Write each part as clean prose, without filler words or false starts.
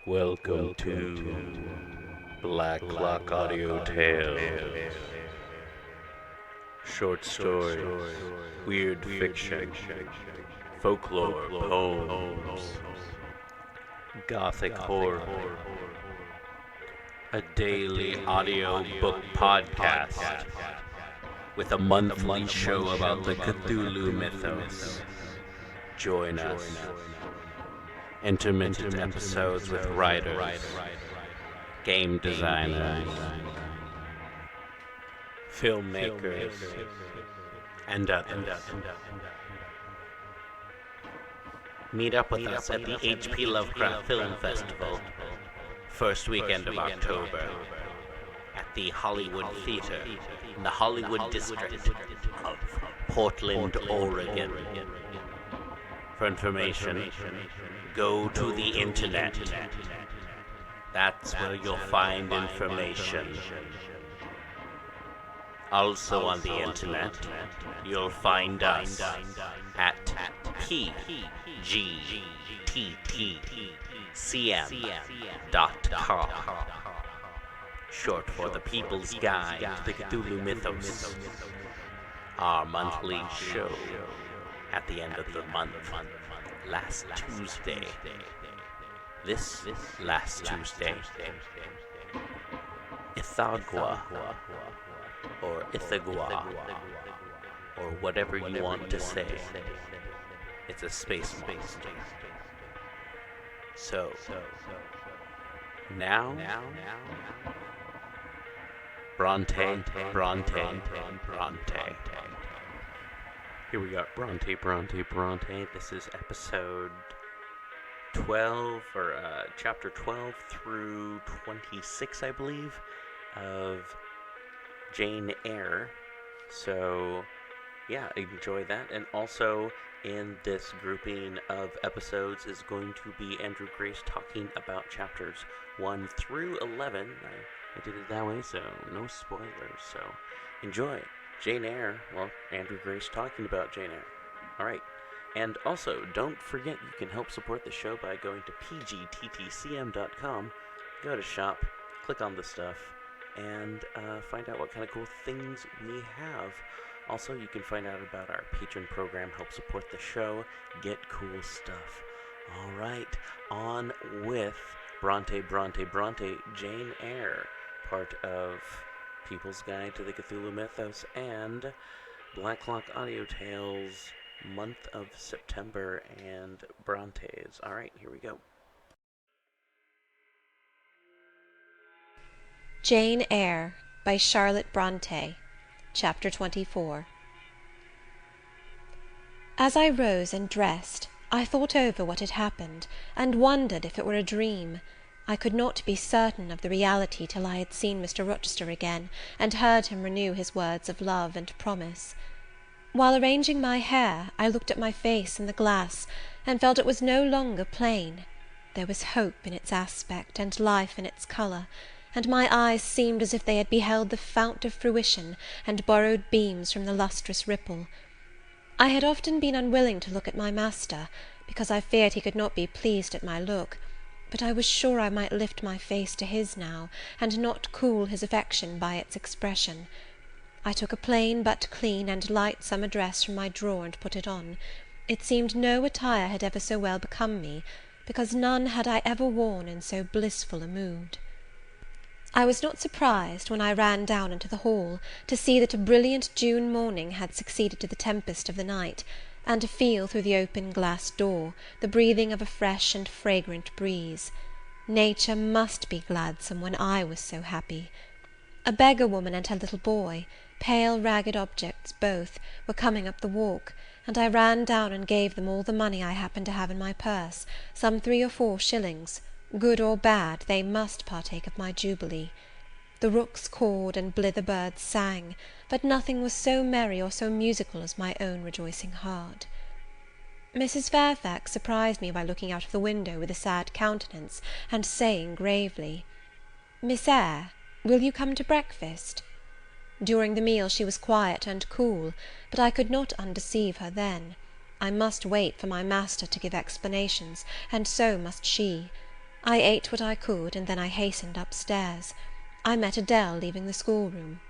Welcome to Black Clock Audio Tales. Short stories, weird fiction, folklore, poems, gothic horror. A daily audio book podcast with a monthly show about the Cthulhu Mythos. Join us. Intermittent episodes with writers, game designers, filmmakers, and others. Meet up with us at the H.P. Lovecraft Film Festival, first weekend of October, at the Hollywood Theater in the Hollywood District of Portland, Oregon. For information, go to the internet. That's where you'll find information. Also on the internet, you'll find us at pgttcm.com, short for the People's Guide to the Cthulhu Mythos, our monthly show at the end of the month, last Tuesday. This last Tuesday, Ithagua, or Ithagua, or whatever you want to say. It's a space monster. So, now, Brontë Bronty Bronti. Here we got Brontë Bronty Bronti. This is episode 12, or chapter 12 through 26, I believe, of Jane Eyre. So, yeah, enjoy that. And also, in this grouping of episodes is going to be Andrew Grace talking about chapters 1 through 11. I did it that way, so no spoilers. So, enjoy. Jane Eyre, well, Andrew Grace talking about Jane Eyre. Alright, and also, don't forget you can help support the show by going to pgttcm.com, go to shop, click on the stuff, and find out what kind of cool things we have. Also, you can find out about our patron program, help support the show, get cool stuff. Alright, on with Brontë Bronty Bronti, Jane Eyre, part of People's Guide to the Cthulhu Mythos, and Black Clock Audio Tales, month of September, and Brontes. Alright, here we go. Jane Eyre by Charlotte Brontë, Chapter 24. As I rose and dressed, I thought over what had happened, and wondered if it were a dream. I could not be certain of the reality till I had seen Mr. Rochester again, and heard him renew his words of love and promise. While arranging my hair, I looked at my face in the glass, and felt it was no longer plain. There was hope in its aspect, and life in its colour, and my eyes seemed as if they had beheld the fount of fruition, and borrowed beams from the lustrous ripple. I had often been unwilling to look at my master, because I feared he could not be pleased at my look, but I was sure I might lift my face to his now, and not cool his affection by its expression. I took a plain but clean and light summer dress from my drawer and put it on. It seemed no attire had ever so well become me, because none had I ever worn in so blissful a mood. I was not surprised, when I ran down into the hall, to see that a brilliant June morning had succeeded to the tempest of the night, and to feel through the open glass door the breathing of a fresh and fragrant breeze. Nature must be gladsome when I was so happy. A beggar woman and her little boy, pale ragged objects both, were coming up the walk, and I ran down and gave them all the money I happened to have in my purse, some 3 or 4 shillings. Good or bad, they must partake of my jubilee. The rooks cawed and blither birds sang, but nothing was so merry or so musical as my own rejoicing heart. Mrs. Fairfax surprised me by looking out of the window with a sad countenance, and saying gravely, "Miss Eyre, will you come to breakfast?" During the meal she was quiet and cool, but I could not undeceive her then. I must wait for my master to give explanations, and so must she. I ate what I could, and then I hastened upstairs. I met Adele leaving the schoolroom.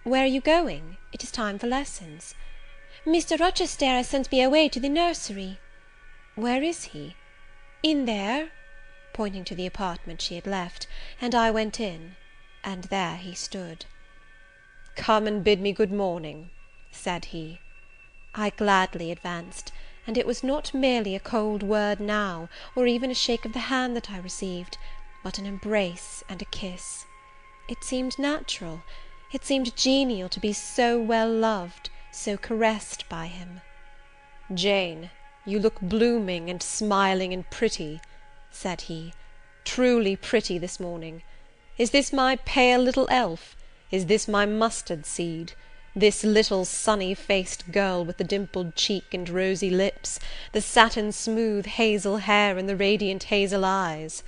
"Where are you going? It is time for lessons." "Mr. Rochester has sent me away to the nursery." "Where is he?" "In there," pointing to the apartment she had left, and I went in, and there he stood. "Come and bid me good morning," said he. I gladly advanced, and it was not merely a cold word now, or even a shake of the hand that I received, but an embrace and a kiss. It seemed natural, it seemed genial to be so well loved, so caressed by him. "Jane, you look blooming and smiling and pretty," said he, "truly pretty this morning. Is this my pale little elf? Is this my mustard seed? This little sunny-faced girl with the dimpled cheek and rosy lips, the satin-smooth hazel hair and the radiant hazel eyes?"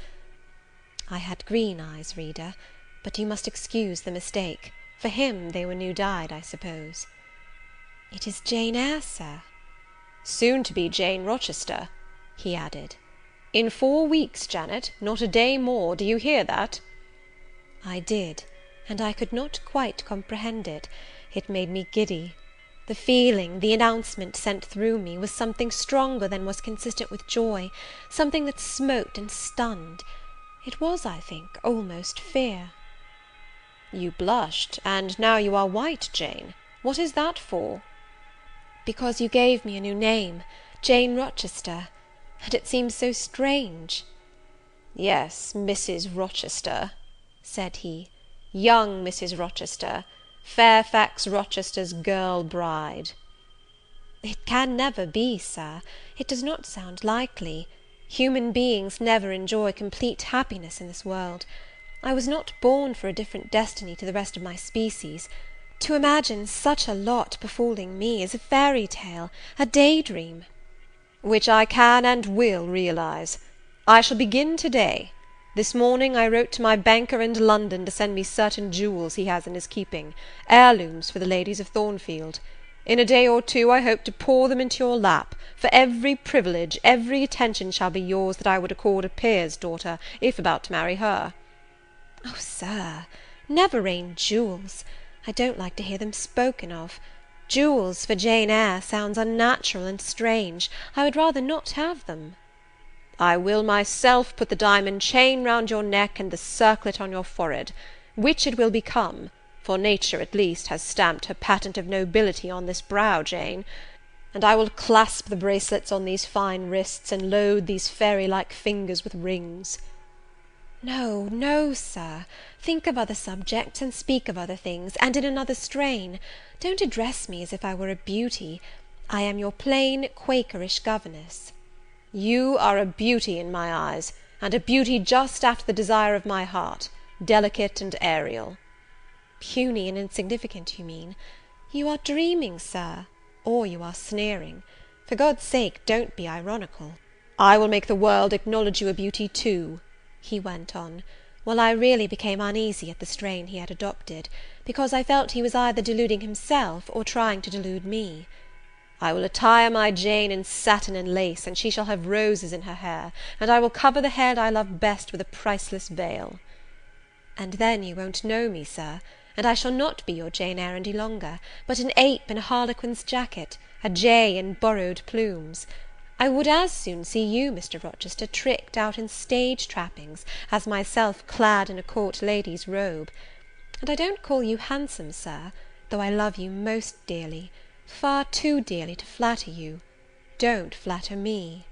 I had green eyes, reader, but you must excuse the mistake. For him they were new-dyed, I suppose. "It is Jane Eyre, sir." "Soon to be Jane Rochester," he added. "In 4 weeks, Janet, not a day more, do you hear that?" I did, and I could not quite comprehend it. It made me giddy. The feeling, the announcement sent through me, was something stronger than was consistent with joy, something that smote and stunned. It was, I think, almost fear. "You blushed, and now you are white, Jane. What is that for?" "Because you gave me a new name, Jane Rochester, and it seems so strange." "Yes, Mrs. Rochester," said he, "young Mrs. Rochester, Fairfax Rochester's girl bride." "It can never be, sir. It does not sound likely. Human beings never enjoy complete happiness in this world. I was not born for a different destiny to the rest of my species. To imagine such a lot befalling me is a fairy tale, a daydream." "Which I can and will realize. I shall begin to-day. This morning I wrote to my banker in London to send me certain jewels he has in his keeping, heirlooms for the ladies of Thornfield. In a day or two I hope to pour them into your lap, for every privilege, every attention shall be yours that I would accord a peer's daughter, if about to marry her." "Oh, sir, never rain jewels. I don't like to hear them spoken of. Jewels for Jane Eyre sounds unnatural and strange. I would rather not have them." "I will myself put the diamond chain round your neck and the circlet on your forehead, which it will become, for nature at least has stamped her patent of nobility on this brow, Jane, and I will clasp the bracelets on these fine wrists, and load these fairy-like fingers with rings." "No, no, sir, think of other subjects, and speak of other things, and in another strain. Don't address me as if I were a beauty. I am your plain Quakerish governess." "You are a beauty in my eyes, and a beauty just after the desire of my heart, delicate and aerial." "Puny and insignificant, you mean. You are dreaming, sir, or you are sneering. For God's sake, don't be ironical." "I will make the world acknowledge you a beauty too," he went on, while I really became uneasy at the strain he had adopted, because I felt he was either deluding himself, or trying to delude me. "I will attire my Jane in satin and lace, and she shall have roses in her hair, and I will cover the head I love best with a priceless veil." "And then you won't know me, sir, and I shall not be your Jane Eyre any longer, but an ape in a harlequin's jacket, a jay in borrowed plumes. I would as soon see you, Mr. Rochester, tricked out in stage trappings, as myself clad in a court lady's robe. And I don't call you handsome, sir, though I love you most dearly, far too dearly to flatter you. Don't flatter me."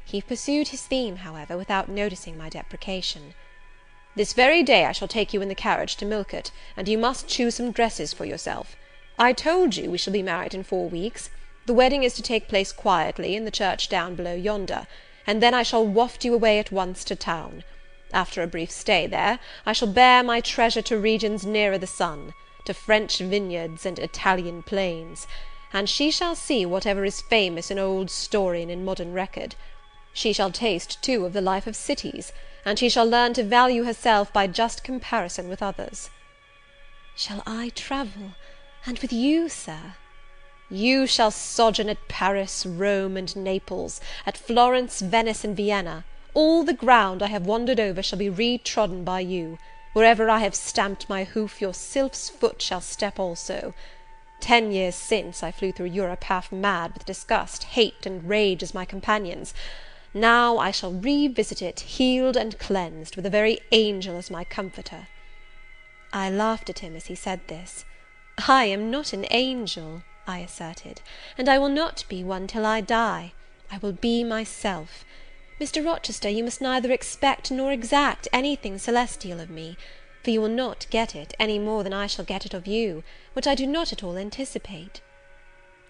He pursued his theme, however, without noticing my deprecation. "This very day I shall take you in the carriage to Millcote, and you must choose some dresses for yourself. I told you we shall be married in 4 weeks. The wedding is to take place quietly, in the church down below yonder, and then I shall waft you away at once to town. After a brief stay there, I shall bear my treasure to regions nearer the sun, to French vineyards and Italian plains, and she shall see whatever is famous in old story and in modern record. She shall taste, too, of the life of cities, and she shall learn to value herself by just comparison with others." "Shall I travel, and with you, sir?" "You shall sojourn at Paris, Rome, and Naples, at Florence, Venice, and Vienna, All the ground I have wandered over shall be re-trodden by you. Wherever I have stamped my hoof, your sylph's foot shall step also. 10 years since, I flew through Europe half mad with disgust, hate, and rage as my companions. Now I shall revisit it, healed and cleansed, with a very angel as my comforter." I laughed at him as he said this. "I am not an angel," I asserted, "and I will not be one till I die. I will be myself. Mr. Rochester, you must neither expect nor exact anything celestial of me, for you will not get it, any more than I shall get it of you, which I do not at all anticipate."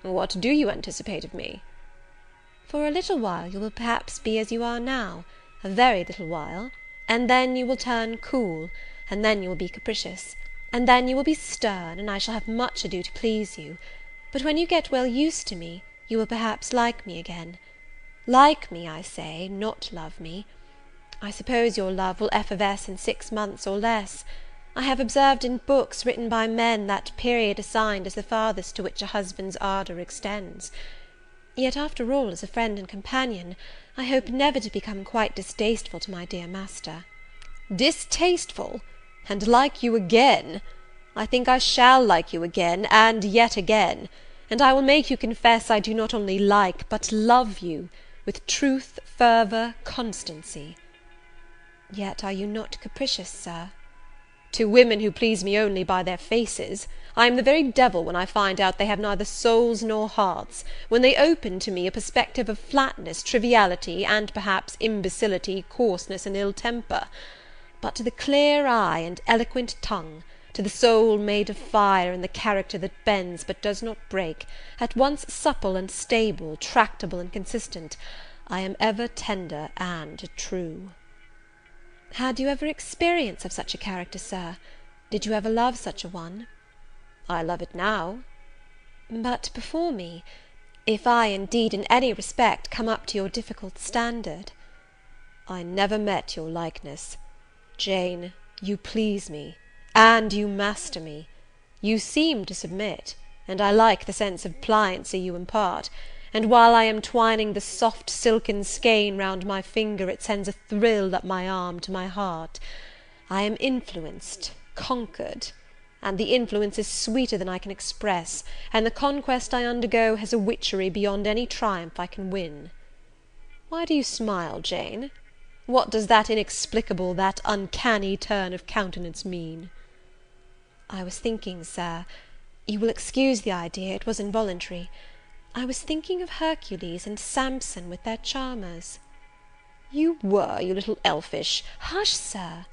"What do you anticipate of me?" "For a little while you will perhaps be as you are now, a very little while, and then you will turn cool, and then you will be capricious, and then you will be stern, and I shall have much ado to please you. But when you get well used to me, you will perhaps like me again. Like me, I say, not love me. I suppose your love will effervesce in 6 months or less. I have observed in books written by men that period assigned as the farthest to which a husband's ardour extends. Yet, after all, as a friend and companion, I hope never to become quite distasteful to my dear master." "Distasteful! And like you again! I think I shall like you again, and yet again; and I will make you confess I do not only like, but love you, with truth, fervour, constancy." "Yet are you not capricious, Sir?" "To women who please me only by their faces. I am the very devil when I find out they have neither souls nor hearts, when they open to me a perspective of flatness, triviality, and perhaps imbecility, coarseness, and ill temper. But to the clear eye and eloquent tongue, to the soul made of fire, and the character that bends but does not break, at once supple and stable, tractable and consistent, I am ever tender and true." "Had you ever experience of such a character, Sir? Did you ever love such a one?" "I love it now." "But before me, if I, indeed, in any respect, come up to your difficult standard?" "I never met your likeness. Jane, you please me, and you master me. You seem to submit, and I like the sense of pliancy you impart, and while I am twining the soft silken skein round my finger, it sends a thrill up my arm to my heart. I am influenced, conquered, and the influence is sweeter than I can express, and the conquest I undergo has a witchery beyond any triumph I can win. Why do you smile, Jane? What does that inexplicable, that uncanny turn of countenance mean?" "I was thinking, Sir, you will excuse the idea, it was involuntary, I was thinking of Hercules and Samson with their charmers." "You were, you little elfish—" "Hush, Sir!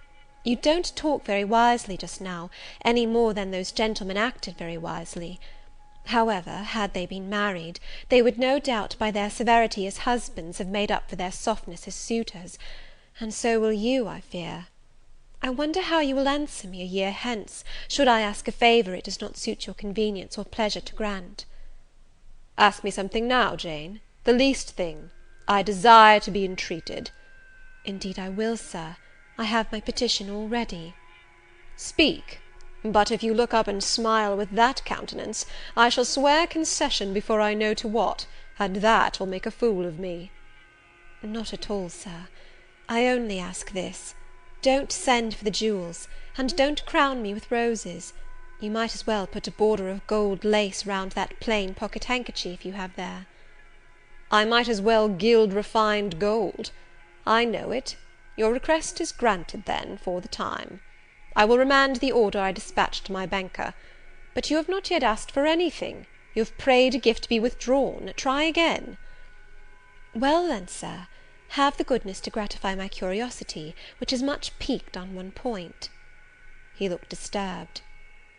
You don't talk very wisely just now, any more than those gentlemen acted very wisely. However, had they been married, they would no doubt by their severity as husbands have made up for their softness as suitors, and so will you, I fear. I wonder how you will answer me a year hence, should I ask a favour it does not suit your convenience or pleasure to grant?" "Ask me something now, Jane, the least thing. I desire to be entreated." "Indeed I will, Sir. I have my petition all ready." "Speak; but if you look up and smile with that countenance, I shall swear concession before I know to what, and that will make a fool of me." "Not at all, Sir. I only ask this: don't send for the jewels, and don't crown me with roses. You might as well put a border of gold lace round that plain pocket handkerchief you have there." "I might as well gild refined gold. I know it. Your request is granted, then, for the time. I will remand the order I dispatched to my banker. But you have not yet asked for anything. You have prayed a gift to be withdrawn. Try again." "Well, then, Sir, have the goodness to gratify my curiosity, which is much piqued on one point." He looked disturbed.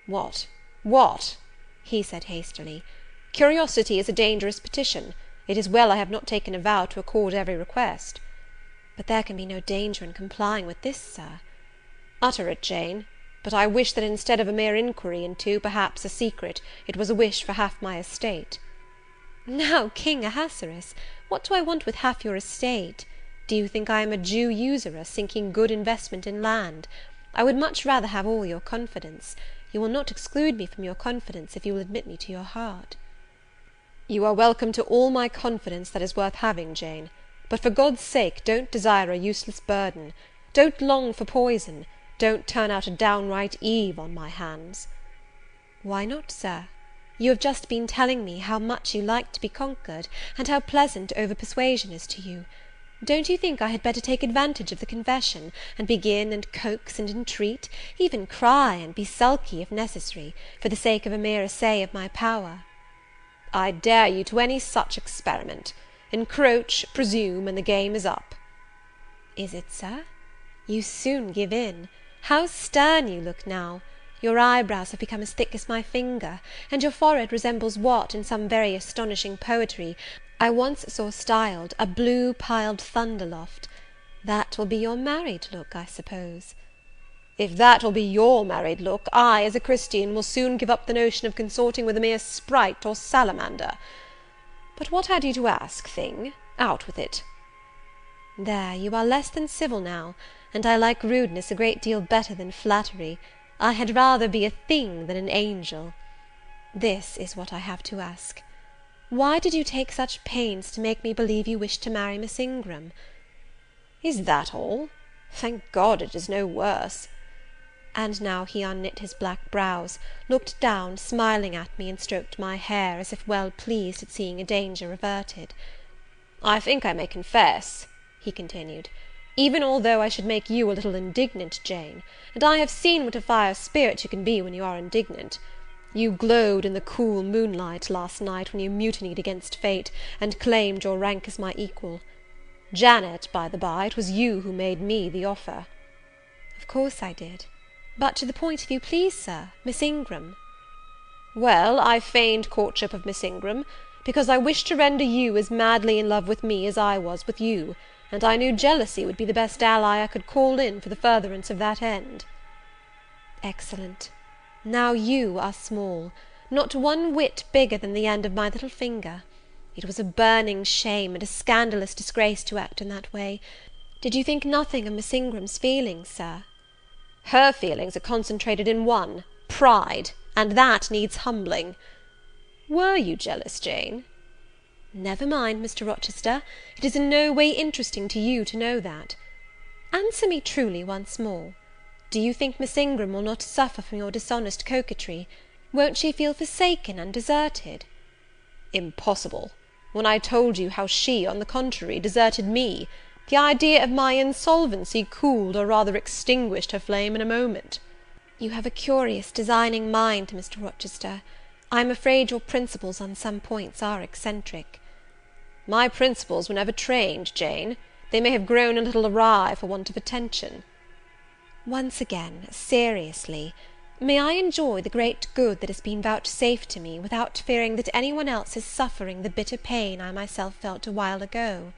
What?" he said hastily. "Curiosity is a dangerous petition. It is well I have not taken a vow to accord every request." "But there can be no danger in complying with this, Sir." "Utter it, Jane; but I wish that instead of a mere inquiry into, perhaps, a secret, it was a wish for half my estate." "Now, King Ahasuerus, what do I want with half your estate? Do you think I am a Jew usurer, sinking good investment in land? I would much rather have all your confidence. You will not exclude me from your confidence if you will admit me to your heart." "You are welcome to all my confidence that is worth having, Jane. But for God's sake don't desire a useless burden. Don't long for poison. Don't turn out a downright Eve on my hands." "Why not, Sir? You have just been telling me how much you like to be conquered, and how pleasant over-persuasion is to you. Don't you think I had better take advantage of the confession, and begin and coax and entreat, even cry and be sulky if necessary, for the sake of a mere essay of my power?" "I dare you to any such experiment. Encroach, presume, and the game is up." "Is it, Sir? You soon give in. How stern you look now! Your eyebrows have become as thick as my finger, and your forehead resembles what, in some very astonishing poetry, I once saw styled a blue piled thunder loft. That will be your married look, I suppose." "If that will be your married look, I, as a Christian, will soon give up the notion of consorting with a mere sprite or salamander. But what had you to ask, thing? Out with it." "There, you are less than civil now, and I like rudeness a great deal better than flattery. I had rather be a thing than an angel. This is what I have to ask. Why did you take such pains to make me believe you wished to marry Miss Ingram?" "Is that all? Thank God it is no worse." And now he unknit his black brows, looked down, smiling at me, and stroked my hair, as if well pleased at seeing a danger averted. "I think I may confess," he continued, "even although I should make you a little indignant, Jane, and I have seen what a fire spirit you can be when you are indignant. You glowed in the cool moonlight last night when you mutinied against fate, and claimed your rank as my equal. Janet, by the by, it was you who made me the offer." "Of course I did. But to the point, if you please, Sir, Miss Ingram." "Well, I feigned courtship of Miss Ingram, because I wished to render you as madly in love with me as I was with you, and I knew jealousy would be the best ally I could call in for the furtherance of that end." "Excellent. Now you are small, not one whit bigger than the end of my little finger. It was a burning shame and a scandalous disgrace to act in that way. Did you think nothing of Miss Ingram's feelings, Sir?" "Her feelings are concentrated in one, pride, and that needs humbling. Were you jealous, Jane?" "Never mind, Mr. Rochester, it is in no way interesting to you to know that. Answer me truly once more. Do you think Miss Ingram will not suffer from your dishonest coquetry? Won't she feel forsaken and deserted?" "Impossible! When I told you how she, on the contrary, deserted me, the idea of my insolvency cooled, or rather extinguished, her flame in a moment." "You have a curious, designing mind, Mr. Rochester. I am afraid your principles on some points are eccentric." "My principles were never trained, Jane. They may have grown a little awry for want of attention." "Once again, seriously, may I enjoy the great good that has been vouchsafed to me, without fearing that any one else is suffering the bitter pain I myself felt a while ago?"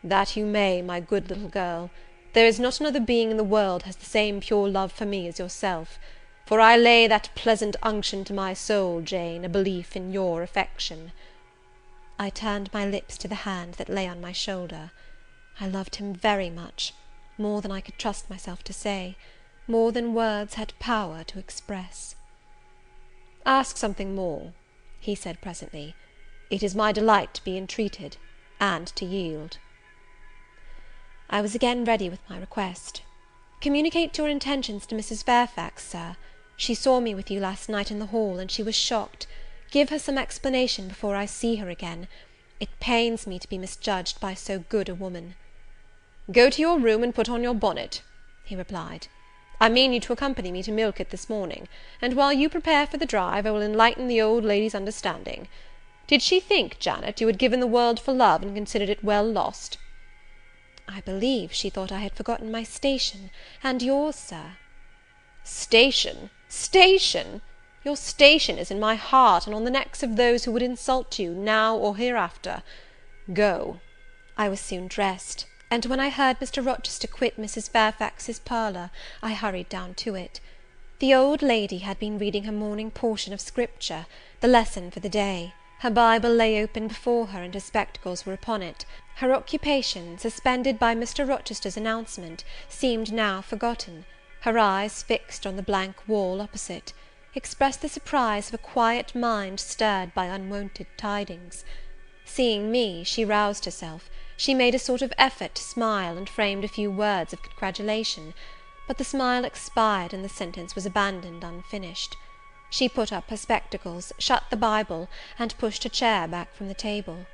"That you may, my good little girl. There is not another being in the world has the same pure love for me as yourself; for I lay that pleasant unction to my soul, Jane, a belief in your affection." I turned my lips to the hand that lay on my shoulder. I loved him very much, more than I could trust myself to say, more than words had power to express. "Ask something more," he said presently. "It is my delight to be entreated, and to yield." I was again ready with my request. "Communicate your intentions to Mrs. Fairfax, Sir. She saw me with you last night in the hall, and she was shocked. Give her some explanation before I see her again. It pains me to be misjudged by so good a woman." "Go to your room and put on your bonnet," he replied. "I mean you to accompany me to Millcote this morning, and while you prepare for the drive, I will enlighten the old lady's understanding. Did she think, Janet, you had given the world for love, and considered it well lost?" "I believe she thought I had forgotten my station, and yours, Sir." "Station! Station! Your station is in my heart, and on the necks of those who would insult you, now or hereafter. Go." I was soon dressed, and when I heard Mr. Rochester quit Mrs. Fairfax's parlour, I hurried down to it. The old lady had been reading her morning portion of Scripture, the lesson for the day. Her Bible lay open before her, and her spectacles were upon it. Her occupation, suspended by Mr. Rochester's announcement, seemed now forgotten. Her eyes, fixed on the blank wall opposite, expressed the surprise of a quiet mind stirred by unwonted tidings. Seeing me, she roused herself, She made a sort of effort to smile, and framed a few words of congratulation; but the smile expired, and the sentence was abandoned unfinished. She put up her spectacles, shut the Bible, and pushed a chair back from the table.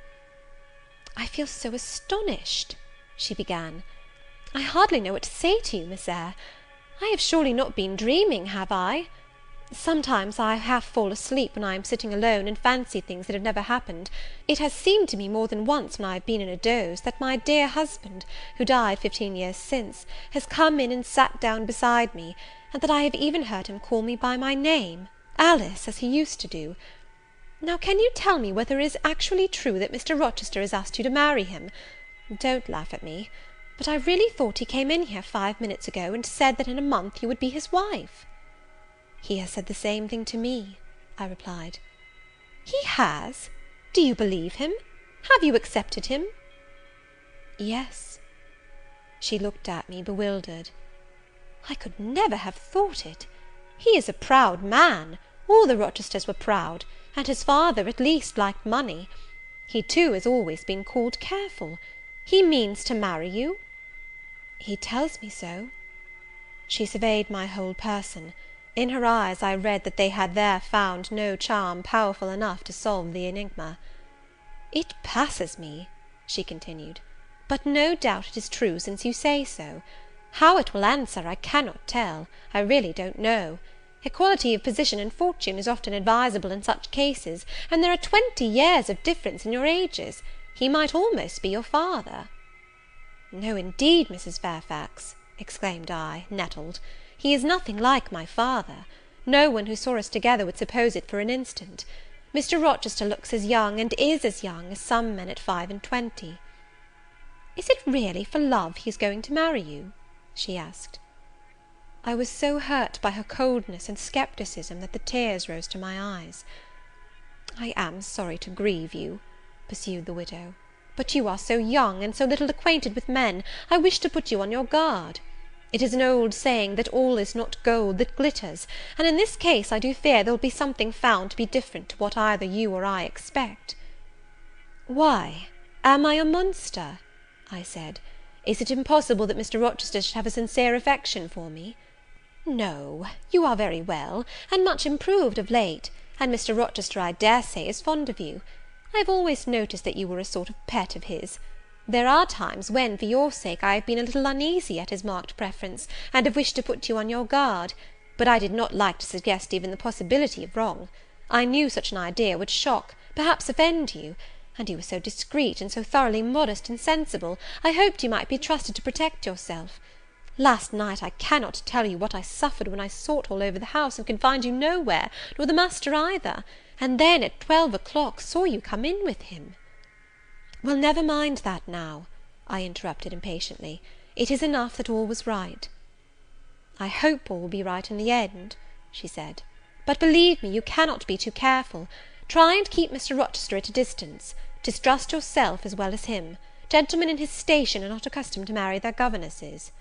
"I feel so astonished," she began. "I hardly know what to say to you, Miss Eyre. I have surely not been dreaming, have I? Sometimes I half fall asleep when I am sitting alone, and fancy things that have never happened. It has seemed to me more than once, when I have been in a doze, that my dear husband, who died 15 years since, has come in and sat down beside me, and that I have even heard him call me by my name, Alice, as he used to do. Now can you tell me whether it is actually true that Mr. Rochester has asked you to marry him? Don't laugh at me, but I really thought he came in here 5 minutes ago, and said that in a month you would be his wife." "He has said the same thing to me," I replied. "He has? Do you believe him? Have you accepted him?" "Yes." She looked at me bewildered. "I could never have thought it. He is a proud man. All the Rochesters were proud, and his father, at least, liked money. He, too, has always been called careful. He means to marry you?" "He tells me so." She surveyed my whole person. In her eyes I read that they had there found no charm powerful enough to solve the enigma. "It passes me," she continued, "but no doubt it is true, since you say so. How it will answer I cannot tell, I really don't know. Equality of position and fortune is often advisable in such cases, and there are 20 years of difference in your ages. He might almost be your father." "No, indeed, Mrs. Fairfax," exclaimed I, nettled, "he is nothing like my father. No one who saw us together would suppose it for an instant. Mr. Rochester looks as young, and is as young, as some men at 25. "Is it really for love he is going to marry you?" she asked. I was so hurt by her coldness and scepticism that the tears rose to my eyes. "I am sorry to grieve you," pursued the widow, "but you are so young, and so little acquainted with men, I wish to put you on your guard. It is an old saying, that all is not gold that glitters, and in this case I do fear there will be something found to be different to what either you or I expect." "Why, am I a monster?" I said. "Is it impossible that Mr. Rochester should have a sincere affection for me?" "No, you are very well, and much improved of late, and Mr. Rochester, I dare say, is fond of you. I have always noticed that you were a sort of pet of his. There are times when, for your sake, I have been a little uneasy at his marked preference, and have wished to put you on your guard; but I did not like to suggest even the possibility of wrong. I knew such an idea would shock, perhaps offend you, and you were so discreet, and so thoroughly modest and sensible, I hoped you might be trusted to protect yourself. Last night I cannot tell you what I suffered when I sought all over the house, and could find you nowhere, nor the master either, and then at 12 o'clock saw you come in with him." "Well, never mind that now," I interrupted impatiently. "It is enough that all was right." "I hope all will be right in the end," she said; "but believe me, you cannot be too careful. Try and keep Mr. Rochester at a distance. Distrust yourself as well as him. Gentlemen in his station are not accustomed to marry their governesses."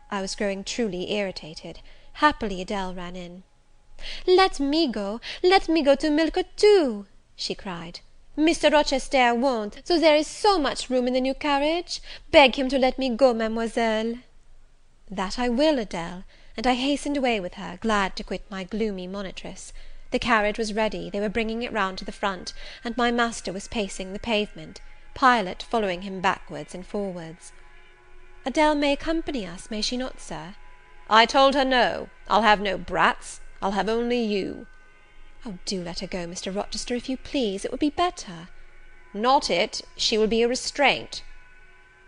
I was growing truly irritated. Happily Adele ran in. Let me go to Milko too," she cried. "Mr. Rochester won't, so there is so much room in the new carriage. Beg him to let me go, mademoiselle." "That I will, Adele," and I hastened away with her, glad to quit my gloomy monitress. The carriage was ready, they were bringing it round to the front, and my master was pacing the pavement, Pilot following him backwards and forwards. "Adele may accompany us, may she not, Sir?" "I told her no. I'll have no brats. I'll have only you." "Oh, do let her go, Mr. Rochester, if you please, it would be better." "Not it. She will be a restraint."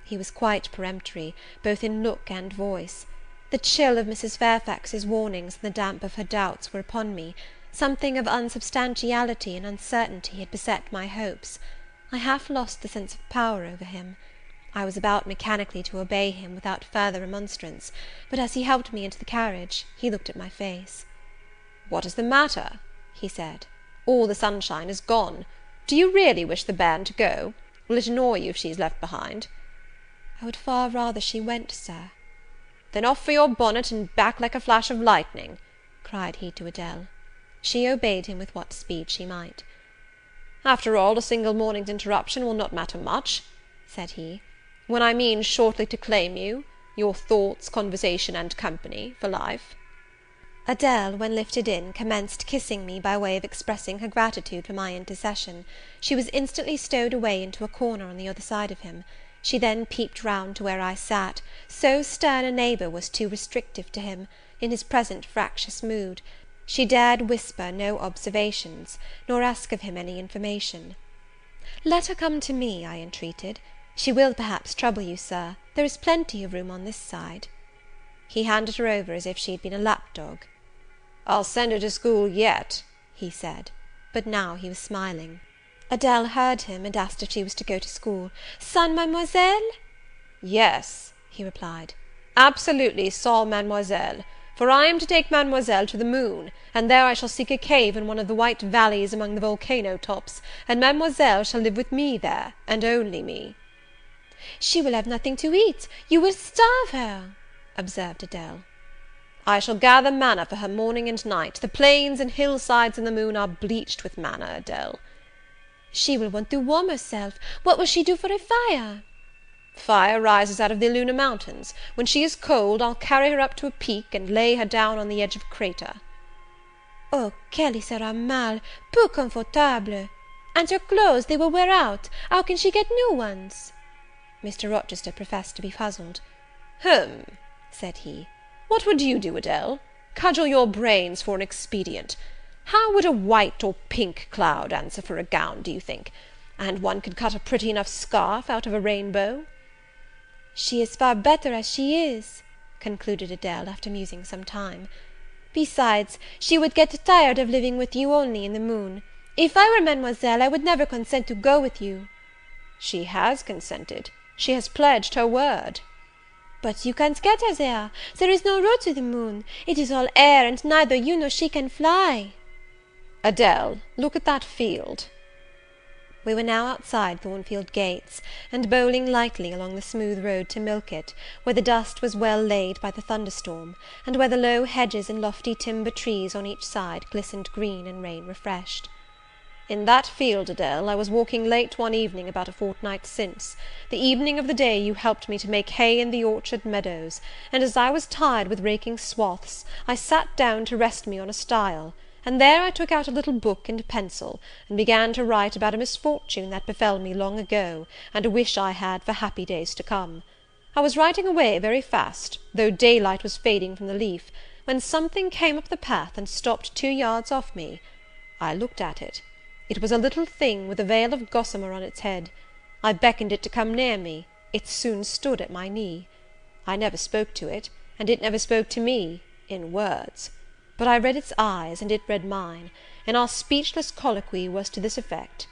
He was quite peremptory, both in look and voice. The chill of Mrs. Fairfax's warnings and the damp of her doubts were upon me. Something of unsubstantiality and uncertainty had beset my hopes. I half lost the sense of power over him. I was about mechanically to obey him without further remonstrance, but as he helped me into the carriage, he looked at my face. "What is the matter?" he said. "All the sunshine is gone. Do you really wish the bairn to go? Will it annoy you if she is left behind?" "I would far rather she went, Sir." "Then off for your bonnet, and back like a flash of lightning," cried he to Adele. She obeyed him with what speed she might. "After all, a single morning's interruption will not matter much," said he, "when I mean shortly to claim you, your thoughts, conversation, and company, for life?" Adele, when lifted in, commenced kissing me by way of expressing her gratitude for my intercession. She was instantly stowed away into a corner on the other side of him. She then peeped round to where I sat, so stern a neighbour was too restrictive to him, in his present fractious mood. She dared whisper no observations, nor ask of him any information. "Let her come to me," I entreated. "She will perhaps trouble you, Sir. There is plenty of room on this side." He handed her over as if she had been a lap-dog. "I'll send her to school yet," he said, but now he was smiling. Adele heard him, and asked if she was to go to school. "Sans Mademoiselle?" "Yes," he replied, "absolutely sans Mademoiselle, for I am to take Mademoiselle to the moon, and there I shall seek a cave in one of the white valleys among the volcano tops, and Mademoiselle shall live with me there, and only me." "She will have nothing to eat, you will starve her," observed Adele. "I shall gather manna for her morning and night. The plains and hillsides in the moon are bleached with manna, Adele." "She will want to warm herself. What will she do for a fire?" "Fire rises out of the lunar mountains. When she is cold, I'll carry her up to a peak, and lay her down on the edge of a crater." "Oh, qu'elle y sera mal, peu confortable! And her clothes, they will wear out. How can she get new ones?" Mr. Rochester professed to be puzzled. Said he, "what would you do, Adele? Cudgel your brains for an expedient. How would a white or pink cloud answer for a gown, do you think? And one could cut a pretty enough scarf out of a rainbow." "She is far better as she is," concluded Adele, after musing some time. "Besides, she would get tired of living with you only in the moon. If I were Mademoiselle, I would never consent to go with you." "She has consented. She has pledged her word." "But you can't get her there. There is no road to the moon. It is all air, and neither you nor she can fly." "Adele, look at that field." We were now outside Thornfield gates, and bowling lightly along the smooth road to Milket, where the dust was well laid by the thunderstorm, and where the low hedges and lofty timber trees on each side glistened green and rain refreshed. "In that field, Adele, I was walking late one evening about a fortnight since, the evening of the day you helped me to make hay in the orchard meadows, and as I was tired with raking swaths, I sat down to rest me on a stile, and there I took out a little book and pencil, and began to write about a misfortune that befell me long ago, and a wish I had for happy days to come. I was writing away very fast, though daylight was fading from the leaf, when something came up the path and stopped 2 yards off me. I looked at it. It was a little thing with a veil of gossamer on its head. I beckoned it to come near me. It soon stood at my knee. I never spoke to it, and it never spoke to me, in words. But I read its eyes, and it read mine, and our speechless colloquy was to this effect.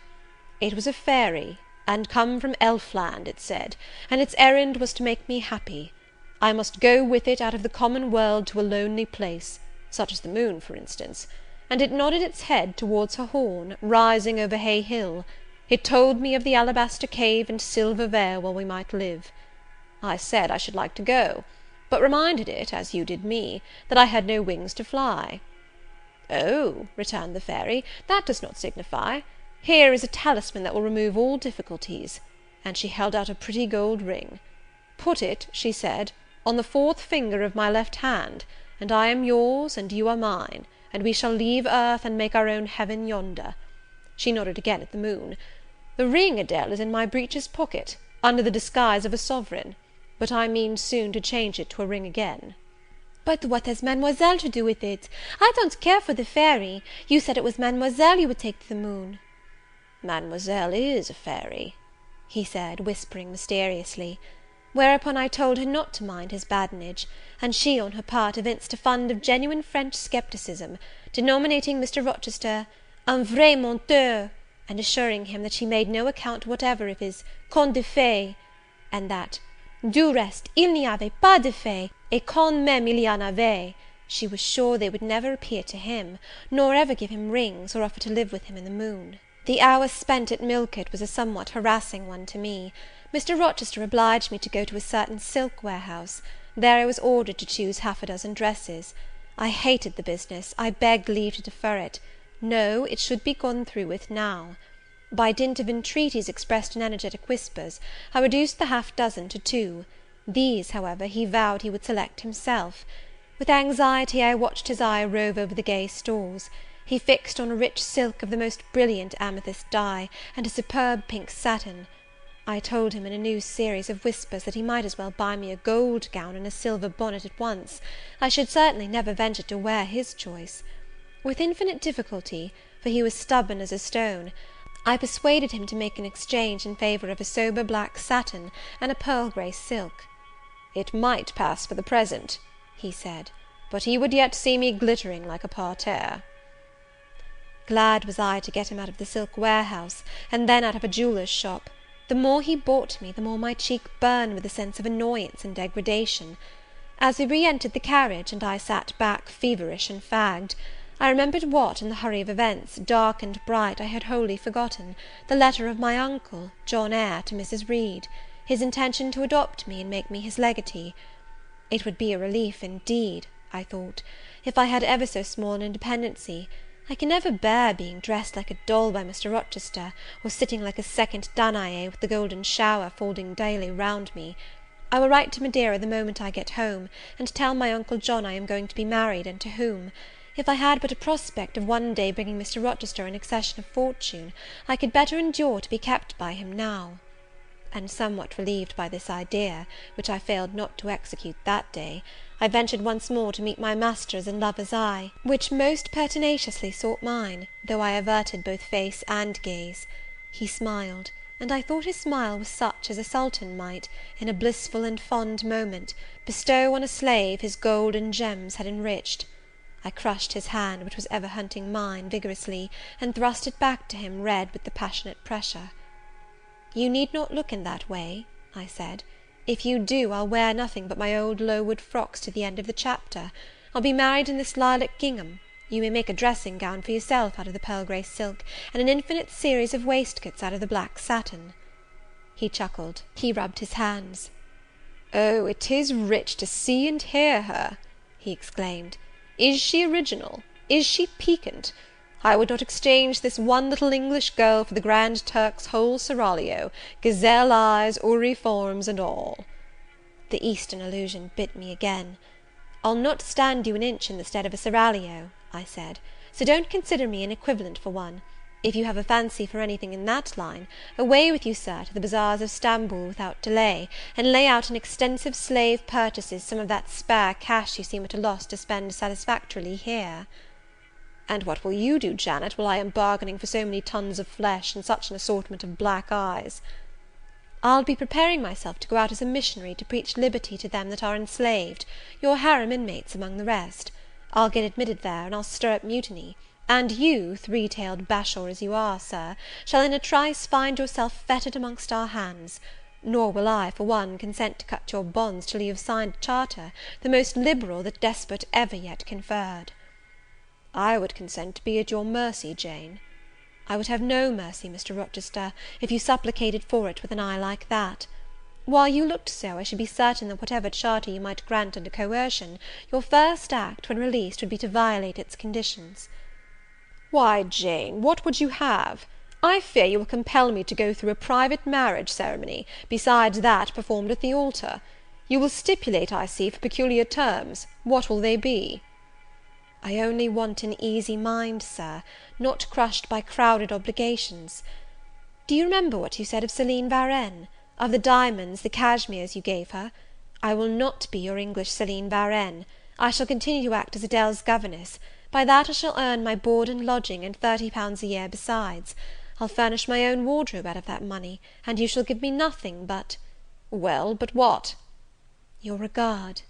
It was a fairy, and come from Elfland, it said, and its errand was to make me happy. I must go with it out of the common world to a lonely place, such as the moon, for instance, and it nodded its head towards her horn, rising over Hay Hill. It told me of the alabaster cave and silver vale where we might live. I said I should like to go, but reminded it, as you did me, that I had no wings to fly. "Oh," returned the fairy, "that does not signify. Here is a talisman that will remove all difficulties," and she held out a pretty gold ring. "Put it," she said, "on the 4th finger of my left hand, and I am yours, and you are mine, and we shall leave earth and make our own heaven yonder." She nodded again at the moon. "The ring, Adele, is in my breeches pocket, under the disguise of a sovereign, but I mean soon to change it to a ring again." "But what has Mademoiselle to do with it? I don't care for the fairy. You said it was Mademoiselle you would take to the moon." "Mademoiselle is a fairy," he said, whispering mysteriously. Whereupon I told her not to mind his badinage, and she, on her part, evinced a fund of genuine French scepticism, denominating Mr. Rochester un vrai menteur, and assuring him that she made no account whatever of his contes de fées, and that, du reste, il n'y avait pas de fées, et quand même il y en avait, she was sure they would never appear to him, nor ever give him rings, or offer to live with him in the moon. The hour spent at Milket was a somewhat harassing one to me. Mr. Rochester obliged me to go to a certain silk warehouse. There I was ordered to choose 6 dresses. I hated the business. I begged leave to defer it. No, it should be gone through with now. By dint of entreaties expressed in energetic whispers, I reduced the half-dozen to 2. These, however, he vowed he would select himself. With anxiety I watched his eye rove over the gay stores. He fixed on a rich silk of the most brilliant amethyst dye, and a superb pink satin. I told him in a new series of whispers that he might as well buy me a gold gown and a silver bonnet at once. I should certainly never venture to wear his choice. With infinite difficulty, for he was stubborn as a stone, I persuaded him to make an exchange in favour of a sober black satin and a pearl grey silk. "It might pass for the present," he said, "but he would yet see me glittering like a parterre." Glad was I to get him out of the silk warehouse, and then out of a jeweller's shop. The more he bought me, the more my cheek burned with a sense of annoyance and degradation. As we re-entered the carriage, and I sat back feverish and fagged, I remembered what, in the hurry of events, dark and bright, I had wholly forgotten, the letter of my uncle, John Eyre, to Mrs. Reed, his intention to adopt me and make me his legatee. It would be a relief, indeed, I thought, if I had ever so small an independency. I can never bear being dressed like a doll by Mr. Rochester, or sitting like a second Danae with the golden shower falling daily round me. I will write to Madeira the moment I get home, and tell my uncle John I am going to be married, and to whom. If I had but a prospect of one day bringing Mr. Rochester an accession of fortune, I could better endure to be kept by him now. And somewhat relieved by this idea, which I failed not to execute that day, I ventured once more to meet my master's and lover's eye, which most pertinaciously sought mine, though I averted both face and gaze. He smiled, and I thought his smile was such as a sultan might, in a blissful and fond moment, bestow on a slave his gold and gems had enriched. I crushed his hand, which was ever hunting mine, vigorously, and thrust it back to him, red with the passionate pressure. "You need not look in that way," I said. "If you do, I'll wear nothing but my old low-wood frocks to the end of the chapter. I'll be married in this lilac gingham. You may make a dressing gown for yourself out of the pearl grey silk, and an infinite series of waistcoats out of the black satin." He chuckled. He rubbed his hands. "Oh, it is rich to see and hear her!" he exclaimed. "Is she original? Is she piquant? I would not exchange this one little English girl for the Grand Turk's whole seraglio, gazelle eyes, houri forms, and all." The Eastern allusion bit me again. "I'll not stand you an inch in the stead of a seraglio," I said, "so don't consider me an equivalent for one. If you have a fancy for anything in that line, away with you, sir, to the bazaars of Stamboul without delay, and lay out in extensive slave purchases some of that spare cash you seem at a loss to spend satisfactorily here." "And what will you do, Janet, while I am bargaining for so many tons of flesh, and such an assortment of black eyes?" "I'll be preparing myself to go out as a missionary to preach liberty to them that are enslaved, your harem inmates among the rest. I'll get admitted there, and I'll stir up mutiny; and you, three-tailed bashaw as you are, sir, shall in a trice find yourself fettered amongst our hands. Nor will I, for one, consent to cut your bonds till you have signed a charter, the most liberal that despot ever yet conferred." "I would consent to be at your mercy, Jane." "I would have no mercy, Mr. Rochester, if you supplicated for it with an eye like that. While you looked so, I should be certain that whatever charter you might grant under coercion, your first act, when released, would be to violate its conditions." "Why, Jane, what would you have? I fear you will compel me to go through a private marriage ceremony, besides that performed at the altar. You will stipulate, I see, for peculiar terms. What will they be?" "I only want an easy mind, sir, not crushed by crowded obligations. Do you remember what you said of Céline Varenne? Of the diamonds, the cashmeres you gave her? I will not be your English Céline Varenne. I shall continue to act as Adèle's governess. By that I shall earn my board and lodging, and £30 a year besides. I'll furnish my own wardrobe out of that money, and you shall give me nothing but—" "Well, but what?" "Your regard.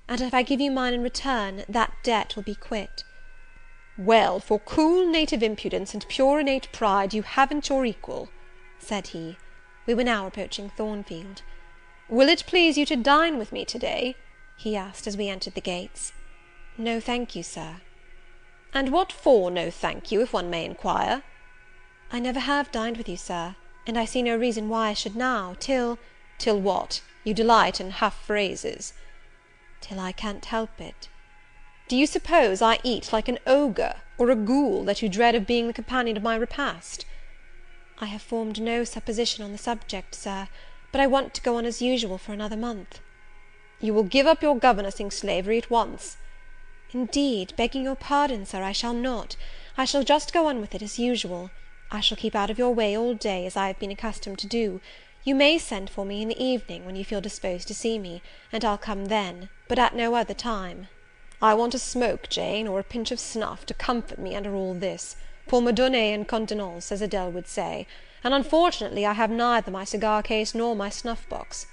And if I give you mine in return, that debt will be quit." "Well, for cool native impudence and pure innate pride, you haven't your equal," said he. We were now approaching Thornfield. "Will it please you to dine with me to-day?" he asked, as we entered the gates. "No, thank you, sir." "And what for, no thank you, if one may inquire?" "I never have dined with you, sir, and I see no reason why I should now, till—" "Till what? You delight in half phrases." "Till I can't help it." "Do you suppose I eat like an ogre, or a ghoul, that you dread of being the companion of my repast?" "I have formed no supposition on the subject, Sir, but I want to go on as usual for another month." "You will give up your governessing slavery at once?" "Indeed, begging your pardon, Sir, I shall not. I shall just go on with it as usual. I shall keep out of your way all day, as I have been accustomed to do. You may send for me in the evening, when you feel disposed to see me, and I'll come then, but at no other time." "I want a smoke, Jane, or a pinch of snuff, to comfort me under all this, pour me donner une contenance, as Adele would say; and unfortunately I have neither my cigar case nor my snuff box.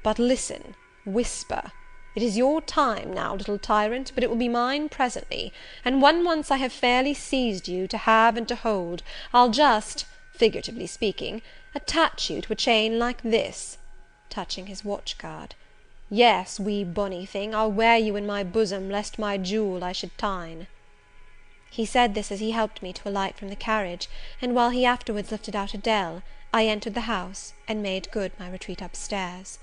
But listen, whisper. It is your time now, little tyrant, but it will be mine presently; and when once I have fairly seized you, to have and to hold, I'll just, figuratively speaking, attach you to a chain like this," touching his watch guard. "Yes, wee bonny thing, I'll wear you in my bosom, lest my jewel I should tine." He said this as he helped me to alight from the carriage, and while he afterwards lifted out Adele, I entered the house, and made good my retreat up stairs.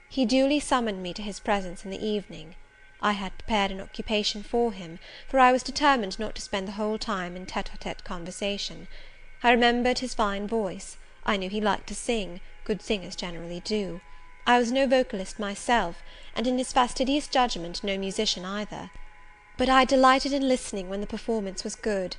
He duly summoned me to his presence in the evening. I had prepared an occupation for him, for I was determined not to spend the whole time in tête-à-tête conversation. I remembered his fine voice. I knew he liked to sing; good singers generally do. I was no vocalist myself, and in his fastidious judgment no musician either; but I delighted in listening when the performance was good.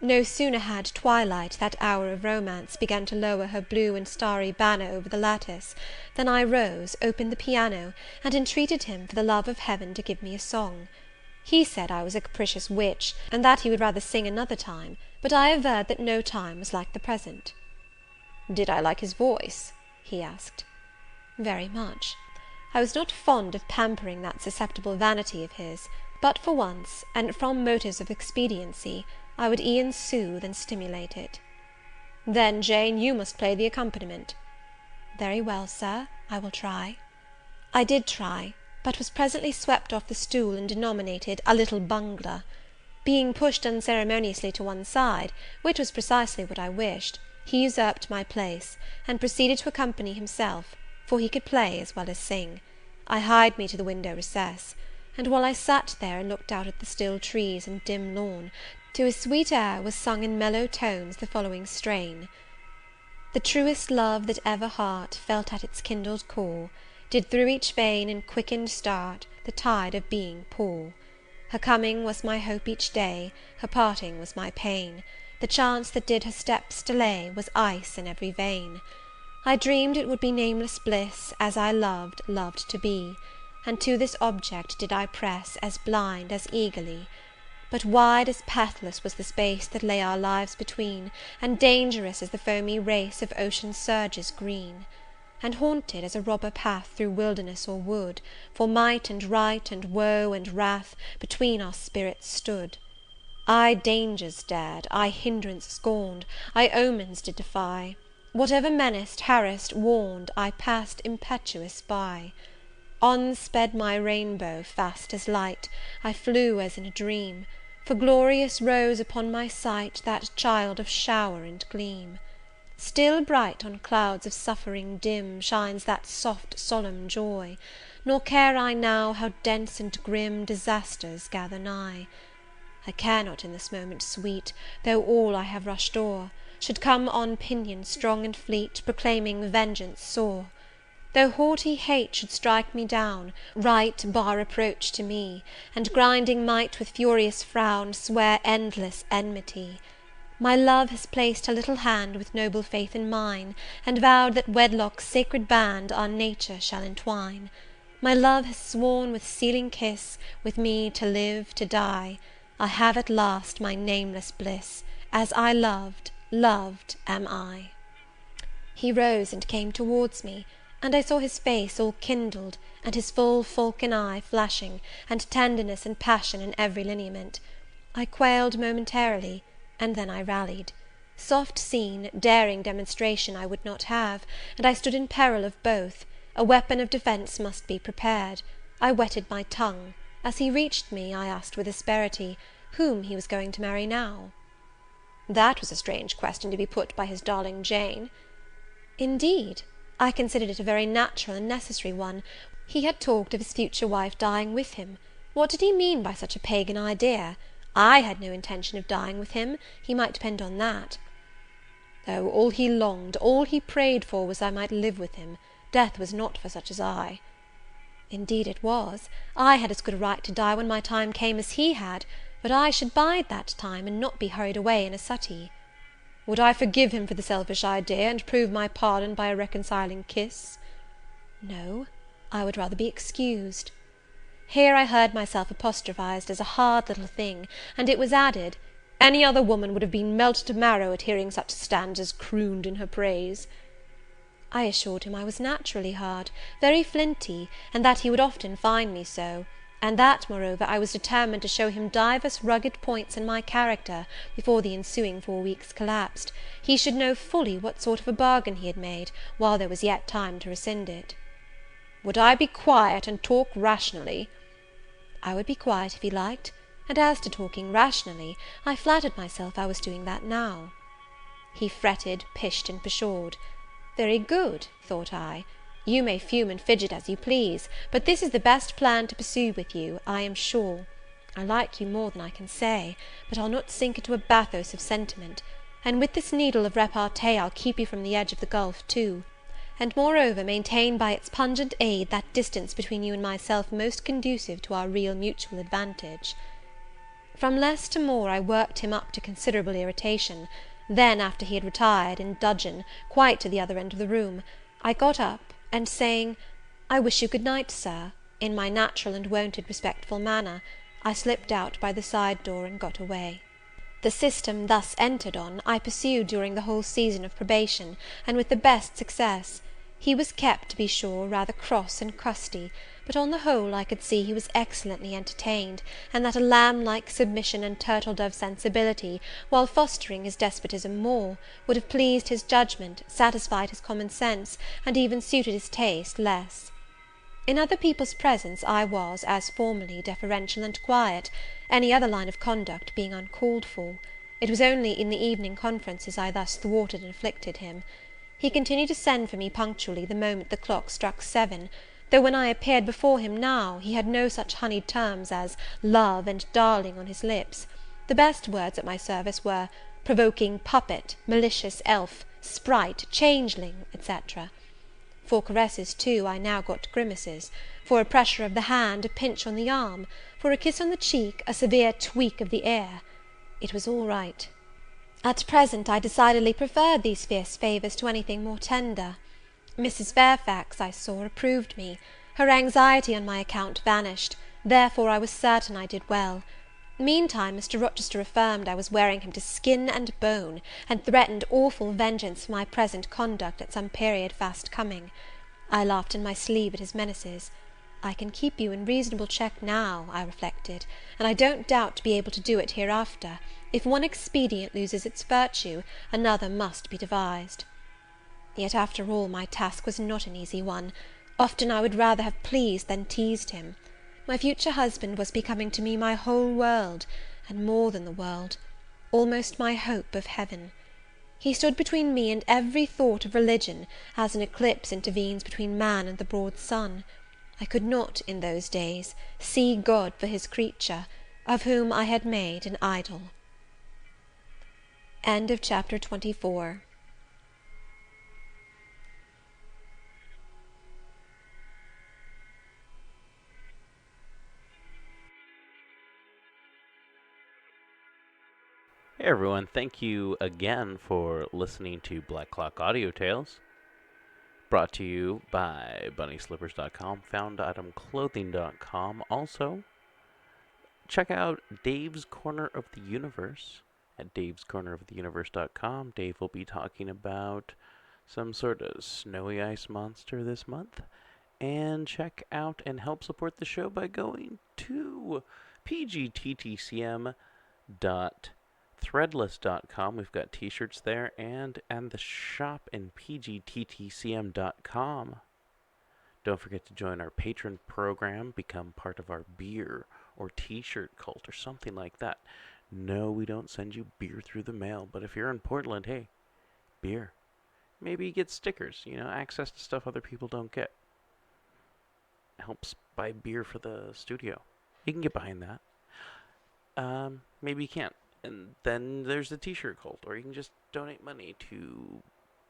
No sooner had twilight, that hour of romance, begun to lower her blue and starry banner over the lattice, than I rose, opened the piano, and entreated him, for the love of Heaven, to give me a song. He said I was a capricious witch, and that he would rather sing another time, but I averred that no time was like the present. "Did I like his voice?" he asked. "Very much. I was not fond of pampering that susceptible vanity of his; but for once, and from motives of expediency, I would e'en soothe and stimulate it." "Then, Jane, you must play the accompaniment." "Very well, Sir, I will try." I did try, but was presently swept off the stool, and denominated a little bungler. Being pushed unceremoniously to one side, which was precisely what I wished, he usurped my place, and proceeded to accompany himself, for he could play as well as sing. I hied me to the window recess; and while I sat there and looked out at the still trees and dim lawn, to a sweet air was sung in mellow tones the following strain: "The truest love that ever heart felt at its kindled core, did through each vein in quickened start the tide of being pour. Her coming was my hope each day, her parting was my pain, the chance that did her steps delay was ice in every vein. I dreamed it would be nameless bliss, as I loved, loved to be, and to this object did I press, as blind as eagerly. But wide as pathless was the space that lay our lives between, and dangerous as the foamy race of ocean's surges green. And haunted as a robber path through wilderness or wood, for might and right, and woe and wrath, between our spirits stood. I dangers dared, I hindrance scorned, I omens did defy; whatever menaced, harassed, warned, I passed impetuous by. On sped my rainbow, fast as light, I flew as in a dream, for glorious rose upon my sight that child of shower and gleam. Still bright on clouds of suffering dim shines that soft solemn joy, nor care I now how dense and grim disasters gather nigh. I care not in this moment sweet, though all I have rushed o'er should come on pinion strong and fleet, proclaiming vengeance sore. Though haughty hate should strike me down, right bar reproach to me, and grinding might with furious frown swear endless enmity. My love has placed her little hand with noble faith in mine, and vowed that wedlock's sacred band our nature shall entwine. My love has sworn with sealing kiss, with me to live, to die. I have at last my nameless bliss, as I loved, loved am I. He rose and came towards me, and I saw his face all kindled, and his full falcon eye flashing, and tenderness and passion in every lineament. I quailed momentarily, and then I rallied. Soft scene, daring demonstration I would not have, and I stood in peril of both. A weapon of defence must be prepared. I wetted my tongue. As he reached me, I asked with asperity, whom he was going to marry now? That was a strange question to be put by his darling Jane. Indeed? I considered it a very natural and necessary one. He had talked of his future wife dying with him. What did he mean by such a pagan idea? I had no intention of dying with him, he might depend on that. Oh, all he longed, all he prayed for, was I might live with him. Death was not for such as I. Indeed it was. I had as good a right to die when my time came as he had, but I should bide that time, and not be hurried away in a suttee. Would I forgive him for the selfish idea, and prove my pardon by a reconciling kiss? No, I would rather be excused. Here I heard myself apostrophized as a hard little thing, and it was added, any other woman would have been melted to marrow at hearing such stanzas crooned in her praise. I assured him I was naturally hard, very flinty, and that he would often find me so, and that, moreover, I was determined to show him divers rugged points in my character before the ensuing 4 weeks collapsed. He should know fully what sort of a bargain he had made, while there was yet time to rescind it. Would I be quiet and talk rationally? I would be quiet if he liked, and as to talking rationally, I flattered myself I was doing that now. He fretted, pished, and pshawed. Very good, thought I. You may fume and fidget as you please, but this is the best plan to pursue with you, I am sure. I like you more than I can say, but I'll not sink into a bathos of sentiment, and with this needle of repartee I'll keep you from the edge of the gulf too, and moreover maintain by its pungent aid that distance between you and myself most conducive to our real mutual advantage. From less to more I worked him up to considerable irritation. Then, after he had retired, in dudgeon, quite to the other end of the room, I got up, and saying, "I wish you good night, Sir," in my natural and wonted respectful manner, I slipped out by the side door and got away. The system thus entered on, I pursued during the whole season of probation, and with the best success. He was kept, to be sure, rather cross and crusty, but on the whole I could see he was excellently entertained, and that a lamb-like submission and turtle-dove sensibility, while fostering his despotism more, would have pleased his judgment, satisfied his common sense, and even suited his taste less. In other people's presence I was, as formerly, deferential and quiet, any other line of conduct being uncalled for. It was only in the evening conferences I thus thwarted and afflicted him. He continued to send for me punctually the moment the clock struck 7, though when I appeared before him now, he had no such honeyed terms as love and darling on his lips. The best words at my service were provoking puppet, malicious elf, sprite, changeling, etc. For caresses, too, I now got grimaces; for a pressure of the hand, a pinch on the arm; for a kiss on the cheek, a severe tweak of the ear. It was all right. At present I decidedly preferred these fierce favours to anything more tender. Mrs. Fairfax, I saw, approved me. Her anxiety on my account vanished, therefore I was certain I did well. Meantime Mr. Rochester affirmed I was wearing him to skin and bone, and threatened awful vengeance for my present conduct at some period fast coming. I laughed in my sleeve at his menaces. I can keep you in reasonable check now, I reflected, and I don't doubt to be able to do it hereafter. If one expedient loses its virtue, another must be devised. Yet, after all, my task was not an easy one. Often I would rather have pleased than teased him. My future husband was becoming to me my whole world, and more than the world, almost my hope of heaven. He stood between me and every thought of religion, as an eclipse intervenes between man and the broad sun. I could not, in those days, see God for his creature, of whom I had made an idol. End of chapter 24. Hey everyone, thank you again for listening to Black Clock Audio Tales. Brought to you by BunnySlippers.com, FoundItemClothing.com. Also, check out Dave's Corner of the Universe at davescorneroftheuniverse.com. Dave will be talking about some sort of snowy ice monster this month. And check out and help support the show by going to pgttcm.threadless.com. We've got t-shirts there, and the shop in pgttcm.com. Don't forget to join our patron program, become part of our beer or t-shirt cult or something like that. No, we don't send you beer through the mail, but if you're in Portland, hey, beer. Maybe you get stickers, access to stuff other people don't get. Helps buy beer for the studio. You can get behind that. Maybe you can't. And then there's the t-shirt cult, or you can just donate money to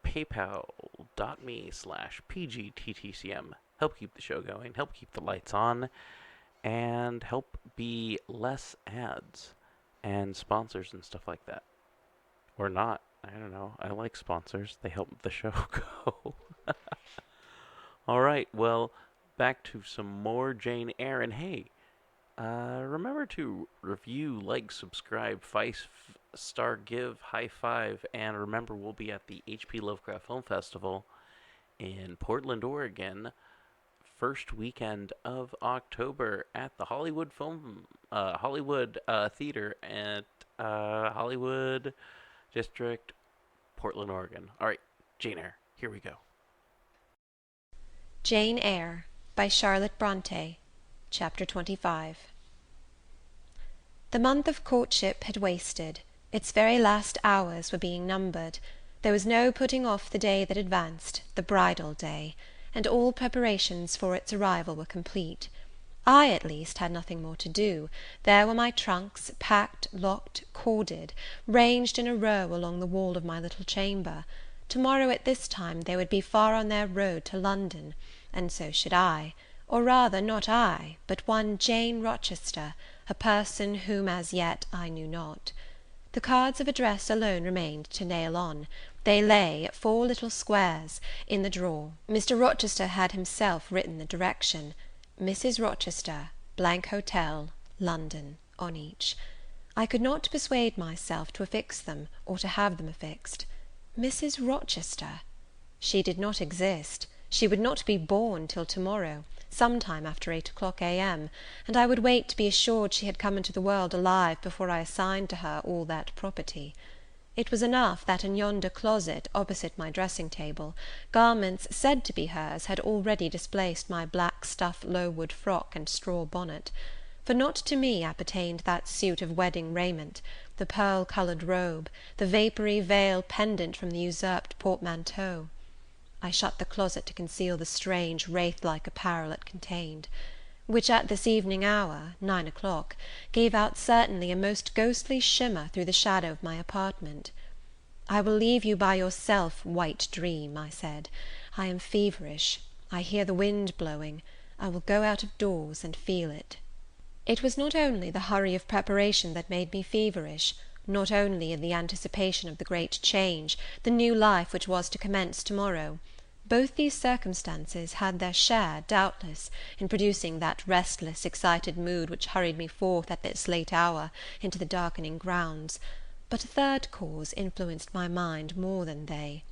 paypal.me/pgttcm. Help keep the show going, help keep the lights on, and help be less ads and sponsors and stuff like that. Or not. I don't know. I like sponsors. They help the show go. All right. Well, back to some more Jane Eyre. And hey, remember to review, like, subscribe, 5-star give, high five, and remember we'll be at the H.P. Lovecraft Film Festival in Portland, Oregon, first weekend of October at the Hollywood Theater at Hollywood District, Portland, Oregon. All right, Jane Eyre, here we go. Jane Eyre by Charlotte Brontë, Chapter 25. The month of courtship had wasted. Its very last hours were being numbered. There was no putting off the day that advanced, the bridal day, and all preparations for its arrival were complete. I, at least, had nothing more to do. There were my trunks, packed, locked, corded, ranged in a row along the wall of my little chamber. To-morrow at this time they would be far on their road to London, and so should I, or rather not I, but one Jane Rochester, a person whom as yet I knew not. The cards of address alone remained to nail on. They lay, 4 little squares, in the drawer. Mr. Rochester had himself written the direction, Mrs. Rochester, Hotel, London, on each. I could not persuade myself to affix them, or to have them affixed. Mrs. Rochester! She did not exist. She would not be born till to-morrow, some time after 8 a.m., and I would wait to be assured she had come into the world alive before I assigned to her all that property. It was enough that in yonder closet, opposite my dressing-table, garments said to be hers had already displaced my black stuff Lowood frock and straw bonnet; for not to me appertained that suit of wedding raiment, the pearl-coloured robe, the vapoury veil pendant from the usurped portmanteau. I shut the closet to conceal the strange, wraith-like apparel it contained, which at this evening hour, 9 o'clock, gave out certainly a most ghostly shimmer through the shadow of my apartment. "I will leave you by yourself, white dream," I said. "I am feverish. I hear the wind blowing. I will go out of doors and feel it." It was not only the hurry of preparation that made me feverish, not only in the anticipation of the great change, the new life which was to commence to-morrow. Both these circumstances had their share, doubtless, in producing that restless, excited mood which hurried me forth at this late hour into the darkening grounds; but a third cause influenced my mind more than they.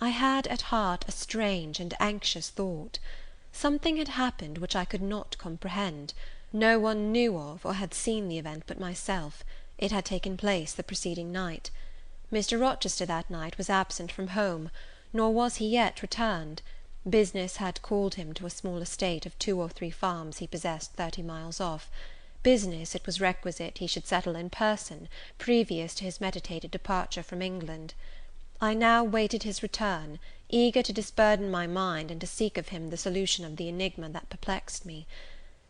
I had at heart a strange and anxious thought. Something had happened which I could not comprehend. No one knew of or had seen the event but myself. It had taken place the preceding night. Mr. Rochester that night was absent from home, nor was he yet returned. Business had called him to a small estate of 2 or 3 farms he possessed 30 miles off. Business it was requisite he should settle in person, previous to his meditated departure from England. I now waited his return, eager to disburden my mind, and to seek of him the solution of the enigma that perplexed me.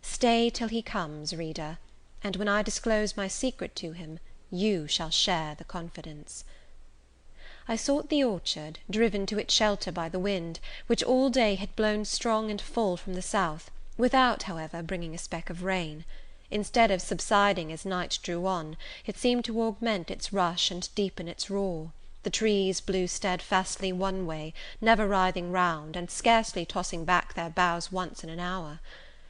Stay till he comes, reader, and when I disclose my secret to him, you shall share the confidence. I sought the orchard, driven to its shelter by the wind, which all day had blown strong and full from the south, without, however, bringing a speck of rain. Instead of subsiding as night drew on, it seemed to augment its rush and deepen its roar. The trees blew steadfastly one way, never writhing round, and scarcely tossing back their boughs once in an hour.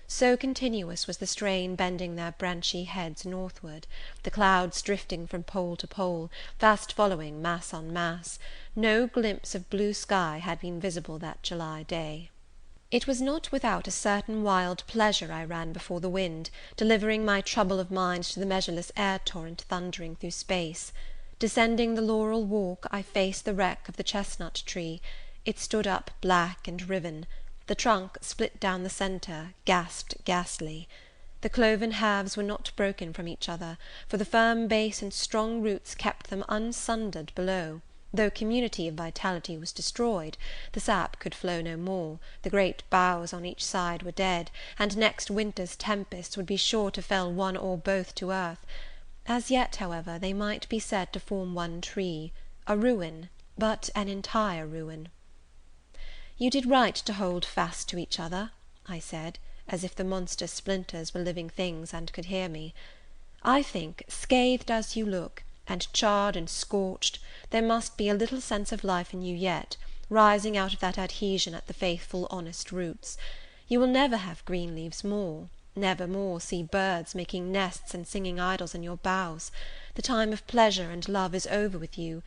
So continuous was the strain bending their branchy heads northward, the clouds drifting from pole to pole, fast following mass on mass, no glimpse of blue sky had been visible that July day. It was not without a certain wild pleasure I ran before the wind, delivering my trouble of mind to the measureless air-torrent thundering through space. Descending the laurel walk, I faced the wreck of the chestnut tree. It stood up black and riven. The trunk, split down the centre, gasped ghastly. The cloven halves were not broken from each other, for the firm base and strong roots kept them unsundered below. Though community of vitality was destroyed, the sap could flow no more, the great boughs on each side were dead, and next winter's tempests would be sure to fell one or both to earth. As yet, however, they might be said to form one tree, a ruin, but an entire ruin. "You did right to hold fast to each other," I said, as if the monster splinters were living things and could hear me. "I think, scathed as you look, and charred and scorched, there must be a little sense of life in you yet, rising out of that adhesion at the faithful honest roots. You will never have green leaves more, never more see birds making nests and singing idyls in your boughs. The time of pleasure and love is over with you,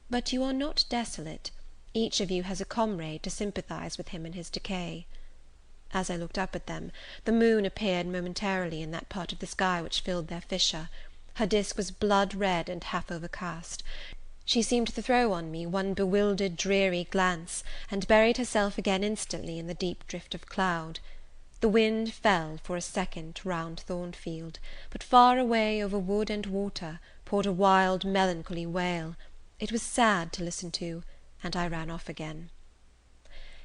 but you are not desolate. Each of you has a comrade to sympathize with him in his decay." As I looked up at them, the moon appeared momentarily in that part of the sky which filled their fissure. Her disk was blood red and half overcast. She seemed to throw on me one bewildered, dreary glance, and buried herself again instantly in the deep drift of cloud. The wind fell for a second round Thornfield, but far away over wood and water poured a wild, melancholy wail. It was sad to listen to, and I ran off again.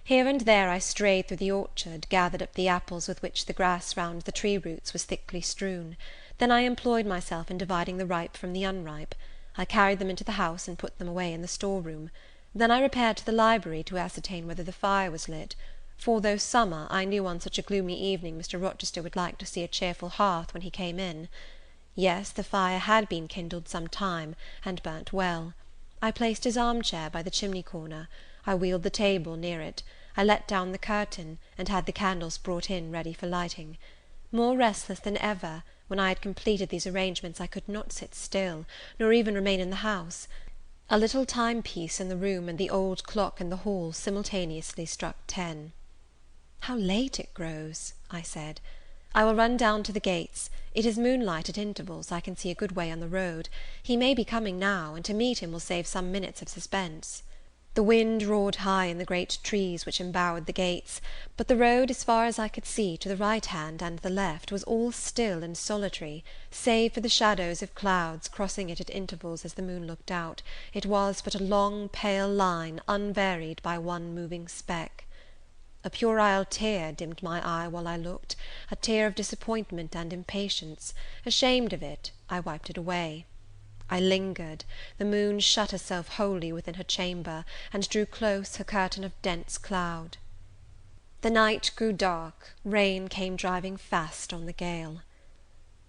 Here and there I strayed through the orchard, gathered up the apples with which the grass round the tree roots was thickly strewn. Then I employed myself in dividing the ripe from the unripe. I carried them into the house and put them away in the store-room. Then I repaired to the library to ascertain whether the fire was lit; for, though summer, I knew on such a gloomy evening Mr. Rochester would like to see a cheerful hearth when he came in. Yes, the fire had been kindled some time, and burnt well. I placed his arm-chair by the chimney-corner. I wheeled the table near it. I let down the curtain, and had the candles brought in ready for lighting. More restless than ever, when I had completed these arrangements, I could not sit still, nor even remain in the house. A little timepiece in the room and the old clock in the hall simultaneously struck 10. "How late it grows," I said. "I will run down to the gates. It is moonlight at intervals. I can see a good way on the road. He may be coming now, and to meet him will save some minutes of suspense." The wind roared high in the great trees which embowered the gates, but the road, as far as I could see, to the right hand and the left, was all still and solitary, save for the shadows of clouds crossing it at intervals as the moon looked out. It was but a long pale line, unvaried by one moving speck. A puerile tear dimmed my eye while I looked, a tear of disappointment and impatience. Ashamed of it, I wiped it away. I lingered. The moon shut herself wholly within her chamber, and drew close her curtain of dense cloud. The night grew dark, rain came driving fast on the gale.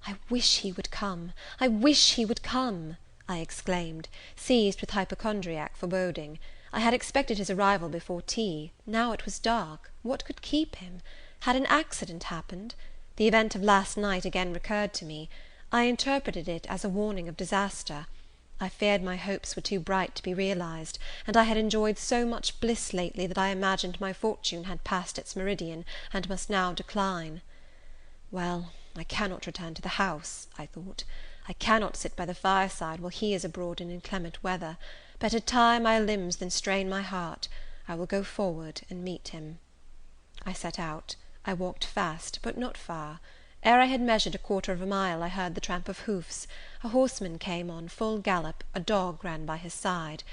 "I wish he would come! I wish he would come!" I exclaimed, seized with hypochondriac foreboding. I had expected his arrival before tea. Now it was dark. What could keep him? Had an accident happened? The event of last night again recurred to me. I interpreted it as a warning of disaster. I feared my hopes were too bright to be realized, and I had enjoyed so much bliss lately that I imagined my fortune had passed its meridian, and must now decline. Well, I cannot return to the house, I thought. I cannot sit by the fireside while he is abroad in inclement weather. Better tire my limbs than strain my heart. I will go forward and meet him. I set out. I walked fast, but not far. Ere I had measured a quarter of a mile, I heard the tramp of hoofs. A horseman came on full gallop, a dog ran by his side.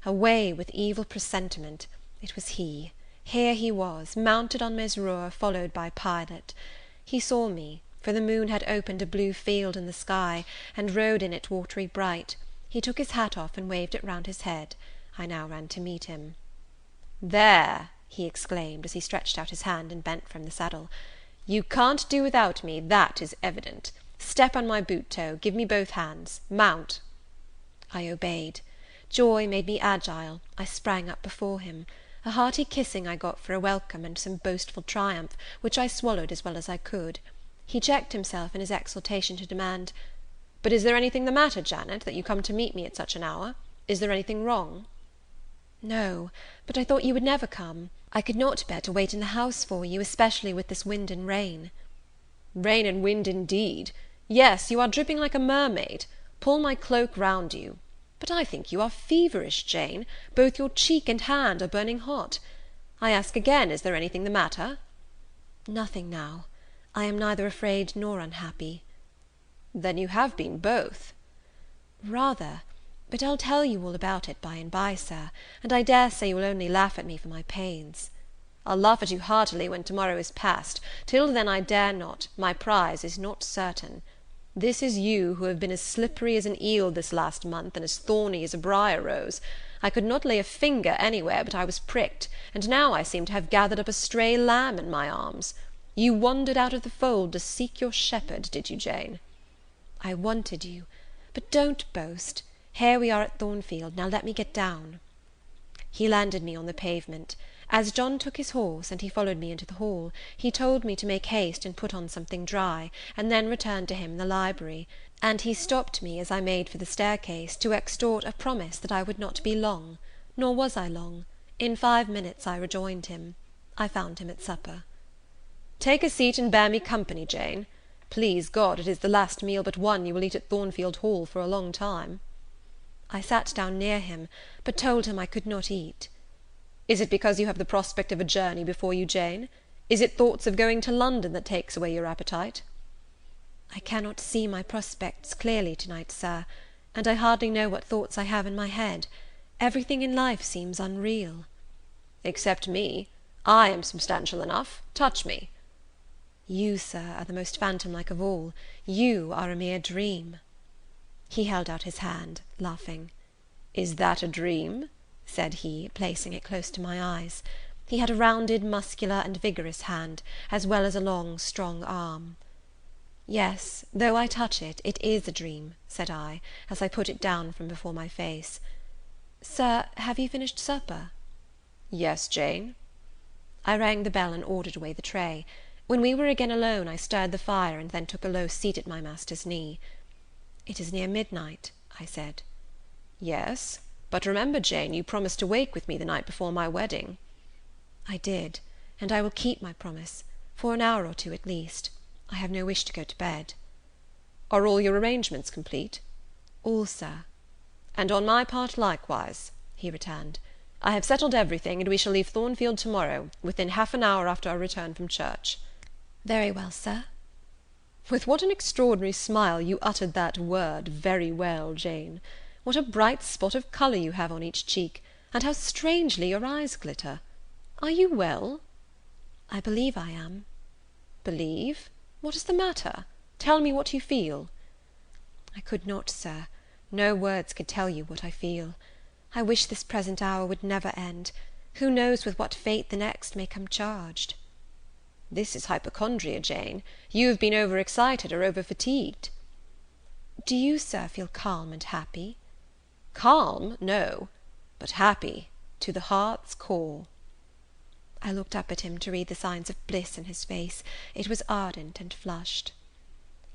Away with evil presentiment! It was he. Here he was, mounted on Mesrour, followed by Pilot. He saw me, for the moon had opened a blue field in the sky, and rode in it watery bright. He took his hat off, and waved it round his head. I now ran to meet him. "There!" he exclaimed, as he stretched out his hand and bent from the saddle. "You can't do without me, that is evident. Step on my boot toe, give me both hands. Mount." I obeyed. Joy made me agile. I sprang up before him. A hearty kissing I got for a welcome, and some boastful triumph, which I swallowed as well as I could. He checked himself in his exultation to demand, "But is there anything the matter, Janet, that you come to meet me at such an hour? Is there anything wrong?" "No, but I thought you would never come. I could not bear to wait in the house for you, especially with this wind and rain." "Rain and wind, indeed! Yes, you are dripping like a mermaid. Pull my cloak round you. But I think you are feverish, Jane. Both your cheek and hand are burning hot. I ask again, is there anything the matter?" "Nothing now. I am neither afraid nor unhappy." "Then you have been both." "Rather. But I'll tell you all about it by and by, sir, and I dare say you will only laugh at me for my pains." "I'll laugh at you heartily when tomorrow is past. Till then I dare not. My prize is not certain." This is you who have been as slippery as an eel this last month, and as thorny as a briar rose. I could not lay a finger anywhere but I was pricked, and now I seem to have gathered up a stray lamb in my arms. You wandered out of the fold to seek your shepherd, did you, Jane?" "I wanted you. But don't boast. Here we are at Thornfield. Now let me get down." He landed me on the pavement. As John took his horse, and he followed me into the hall, he told me to make haste and put on something dry, and then return to him in the library; and he stopped me, as I made for the staircase, to extort a promise that I would not be long. Nor was I long. In 5 minutes I rejoined him. I found him at supper. "Take a seat and bear me company, Jane. Please God, it is the last meal but one you will eat at Thornfield Hall for a long time." I sat down near him, but told him I could not eat. "Is it because you have the prospect of a journey before you, Jane? Is it thoughts of going to London that takes away your appetite?" "I cannot see my prospects clearly to-night, sir, and I hardly know what thoughts I have in my head. Everything in life seems unreal." "Except me. I am substantial enough. Touch me." "You, sir, are the most phantom-like of all. You are a mere dream." He held out his hand, laughing. "Is that a dream?" said he, placing it close to my eyes. He had a rounded, muscular, and vigorous hand, as well as a long, strong arm. "Yes, though I touch it, it is a dream," said I, as I put it down from before my face. "Sir, have you finished supper?" "Yes, Jane." I rang the bell and ordered away the tray. When we were again alone, I stirred the fire, and then took a low seat at my master's knee. "It is near midnight," I said. "Yes, but remember, Jane, you promised to wake with me the night before my wedding." "I did, and I will keep my promise, for an hour or two at least. I have no wish to go to bed." "Are all your arrangements complete?" "All, sir." "And on my part likewise," he returned. "I have settled everything, and we shall leave Thornfield to-morrow, within half an hour after our return from church." "Very well, sir." With what an extraordinary smile you uttered that word, "very well," Jane! What a bright spot of colour you have on each cheek, and how strangely your eyes glitter! Are you well?" "I believe I am." "Believe? What is the matter? Tell me what you feel." "I could not, sir. No words could tell you what I feel. I wish this present hour would never end. Who knows with what fate the next may come charged?" "This is hypochondria, Jane. You have been over-excited or over-fatigued." "Do you, sir, feel calm and happy?" "Calm? No. But happy, to the heart's core." I looked up at him to read the signs of bliss in his face. It was ardent and flushed.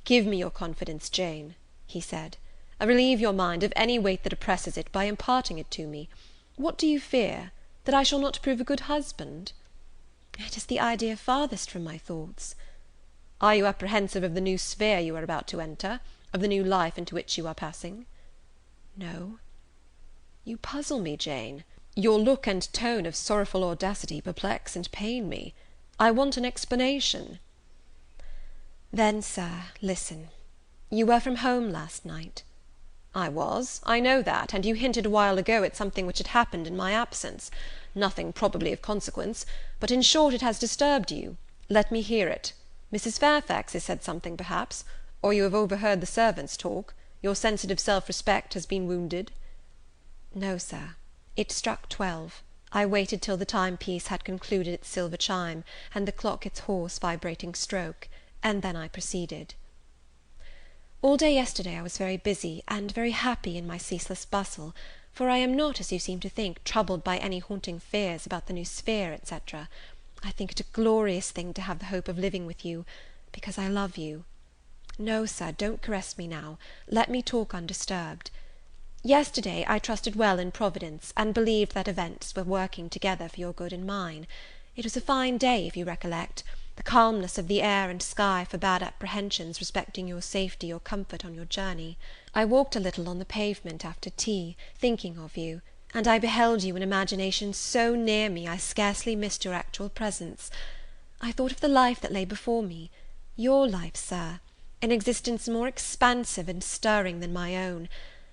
"Give me your confidence, Jane," he said. "Relieve your mind of any weight that oppresses it, by imparting it to me. What do you fear? That I shall not prove a good husband?" "It is the idea farthest from my thoughts." "Are you apprehensive of the new sphere you are about to enter? Of the new life into which you are passing?" "No." "You puzzle me, Jane. Your look and tone of sorrowful audacity perplex and pain me. I want an explanation." "Then, sir, listen. You were from home last night." "I was. I know that, and you hinted a while ago at something which had happened in my absence. Nothing probably of consequence, but in short it has disturbed you. Let me hear it. Mrs. Fairfax has said something, perhaps, or you have overheard the servants talk. Your sensitive self-respect has been wounded." "No, sir. It struck 12. I waited till the timepiece had concluded its silver chime, and the clock its hoarse vibrating stroke, and then I proceeded. All day yesterday I was very busy, and very happy in my ceaseless bustle, for I am not, as you seem to think, troubled by any haunting fears about the new sphere, etc. I think it a glorious thing to have the hope of living with you, because I love you. No, sir, don't caress me now. Let me talk undisturbed. Yesterday I trusted well in Providence, and believed that events were working together for your good and mine. It was a fine day, if you recollect. The calmness of the air and sky forbade apprehensions respecting your safety or comfort on your journey. I walked a little on the pavement after tea, thinking of you, and I beheld you in imagination so near me I scarcely missed your actual presence. I thought of the life that lay before me, your life, sir, an existence more expansive and stirring than my own,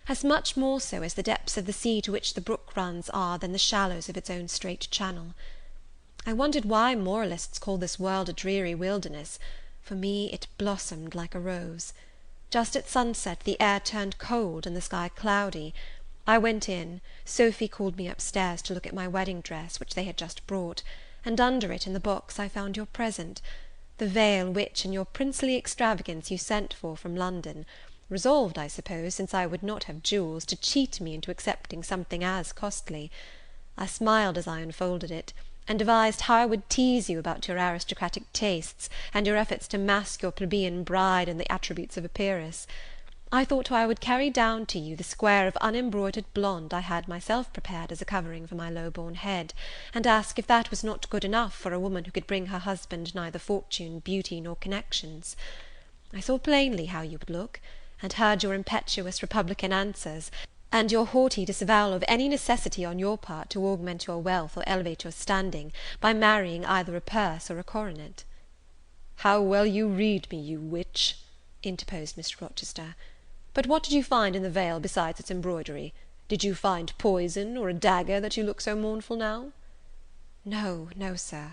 as much more so as the depths of the sea to which the brook runs are than the shallows of its own straight channel. I wondered why moralists call this world a dreary wilderness. For me it blossomed like a rose. Just at sunset the air turned cold and the sky cloudy. I went in. Sophy called me upstairs to look at my wedding dress, which they had just brought, and under it, in the box, I found your present, the veil which, in your princely extravagance, you sent for from London, resolved, I suppose, since I would not have jewels, to cheat me into accepting something as costly. I smiled as I unfolded it, and devised how I would tease you about your aristocratic tastes, and your efforts to mask your plebeian bride in the attributes of a peeress. I thought how I would carry down to you the square of unembroidered blonde I had myself prepared as a covering for my low-born head, and ask if that was not good enough for a woman who could bring her husband neither fortune, beauty, nor connections. I saw plainly how you would look, and heard your impetuous republican answers, and your haughty disavowal of any necessity on your part to augment your wealth or elevate your standing by marrying either a purse or a coronet. "How well you read me, you witch!" interposed Mr. Rochester. "But what did you find in the veil besides its embroidery? Did you find poison, or a dagger, that you look so mournful now?" No, no, Sir.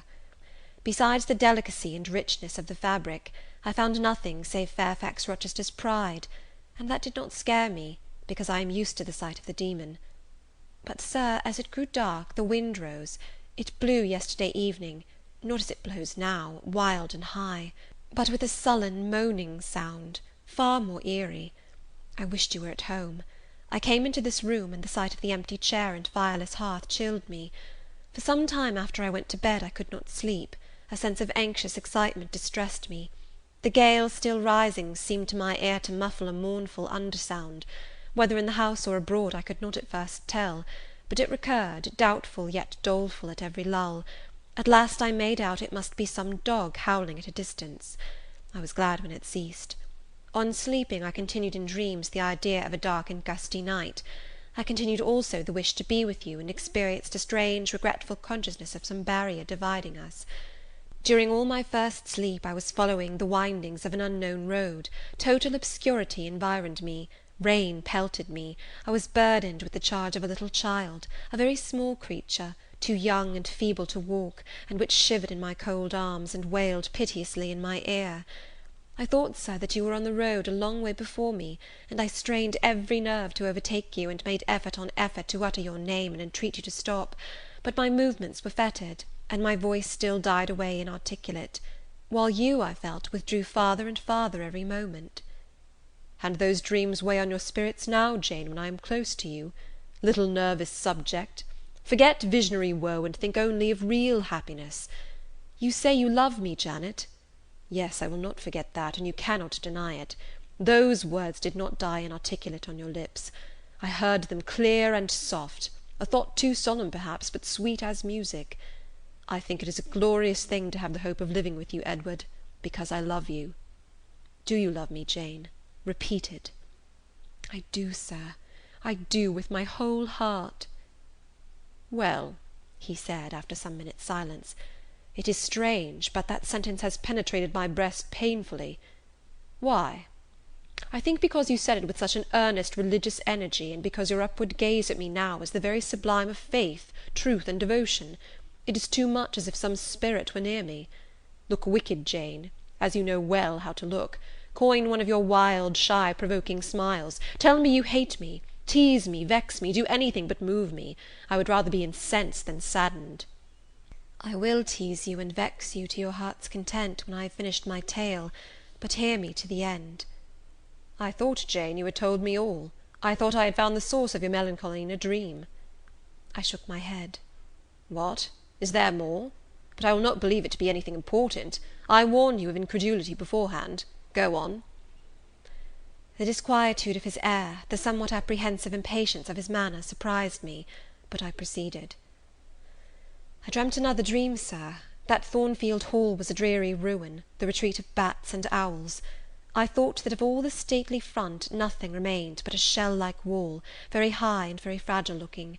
Besides the delicacy and richness of the fabric, I found nothing save Fairfax Rochester's pride, and that did not scare me, because I am used to the sight of the demon. But, Sir, as it grew dark, the wind rose. It blew yesterday evening, not as it blows now, wild and high, but with a sullen, moaning sound, far more eerie. I wished you were at home. I came into this room, and the sight of the empty chair and fireless hearth chilled me. For some time after I went to bed I could not sleep. A sense of anxious excitement distressed me. The gale still rising seemed to my ear to muffle a mournful undersound. Whether in the house or abroad I could not at first tell, but it recurred, doubtful yet doleful at every lull. At last I made out it must be some dog howling at a distance. I was glad when it ceased. On sleeping, I continued in dreams the idea of a dark and gusty night. I continued also the wish to be with you, and experienced a strange, regretful consciousness of some barrier dividing us. During all my first sleep I was following the windings of an unknown road. Total obscurity environed me. Rain pelted me. I was burdened with the charge of a little child, a very small creature, too young and feeble to walk, and which shivered in my cold arms, and wailed piteously in my ear. I thought, Sir, that you were on the road a long way before me, and I strained every nerve to overtake you, and made effort on effort to utter your name and entreat you to stop, but my movements were fettered, and my voice still died away inarticulate, while you, I felt, withdrew farther and farther every moment. "And those dreams weigh on your spirits now, Jane, when I am close to you? Little nervous subject! Forget visionary woe, and think only of real happiness. You say you love me, Janet? Yes, I will not forget that, and you cannot deny it. Those words did not die inarticulate on your lips. I heard them clear and soft, a thought too solemn perhaps, but sweet as music. I think it is a glorious thing to have the hope of living with you, Edward, because I love you. Do you love me, Jane? Repeat it." "I do, Sir, I do, with my whole heart." "Well," he said, after some minutes' silence, "it is strange, but that sentence has penetrated my breast painfully. Why? I think because you said it with such an earnest religious energy, and because your upward gaze at me now is the very sublime of faith, truth, and devotion. It is too much as if some spirit were near me. Look wicked, Jane, as you know well how to look. Coin one of your wild, shy, provoking smiles. Tell me you hate me. Tease me, vex me, do anything but move me. I would rather be incensed than saddened." "I will tease you and vex you to your heart's content when I have finished my tale, but hear me to the end." "I thought, Jane, you had told me all. I thought I had found the source of your melancholy in a dream." I shook my head. "What? Is there more? But I will not believe it to be anything important. I warn you of incredulity beforehand. Go on." The disquietude of his air, the somewhat apprehensive impatience of his manner, surprised me, but I proceeded. "I dreamt another dream, Sir. That Thornfield Hall was a dreary ruin, the retreat of bats and owls. I thought that of all the stately front nothing remained but a shell-like wall, very high and very fragile looking.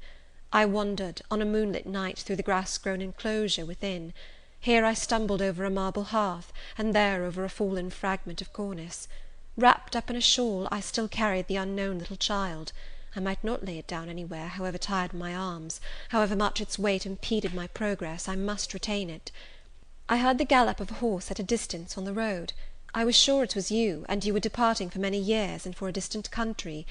I wandered, on a moonlit night, through the grass-grown enclosure within. Here I stumbled over a marble hearth, and there over a fallen fragment of cornice. Wrapped up in a shawl, I still carried the unknown little child. I might not lay it down anywhere, however tired my arms, however much its weight impeded my progress, I must retain it. I heard the gallop of a horse at a distance on the road. I was sure it was you, and you were departing for many years, and for a distant country.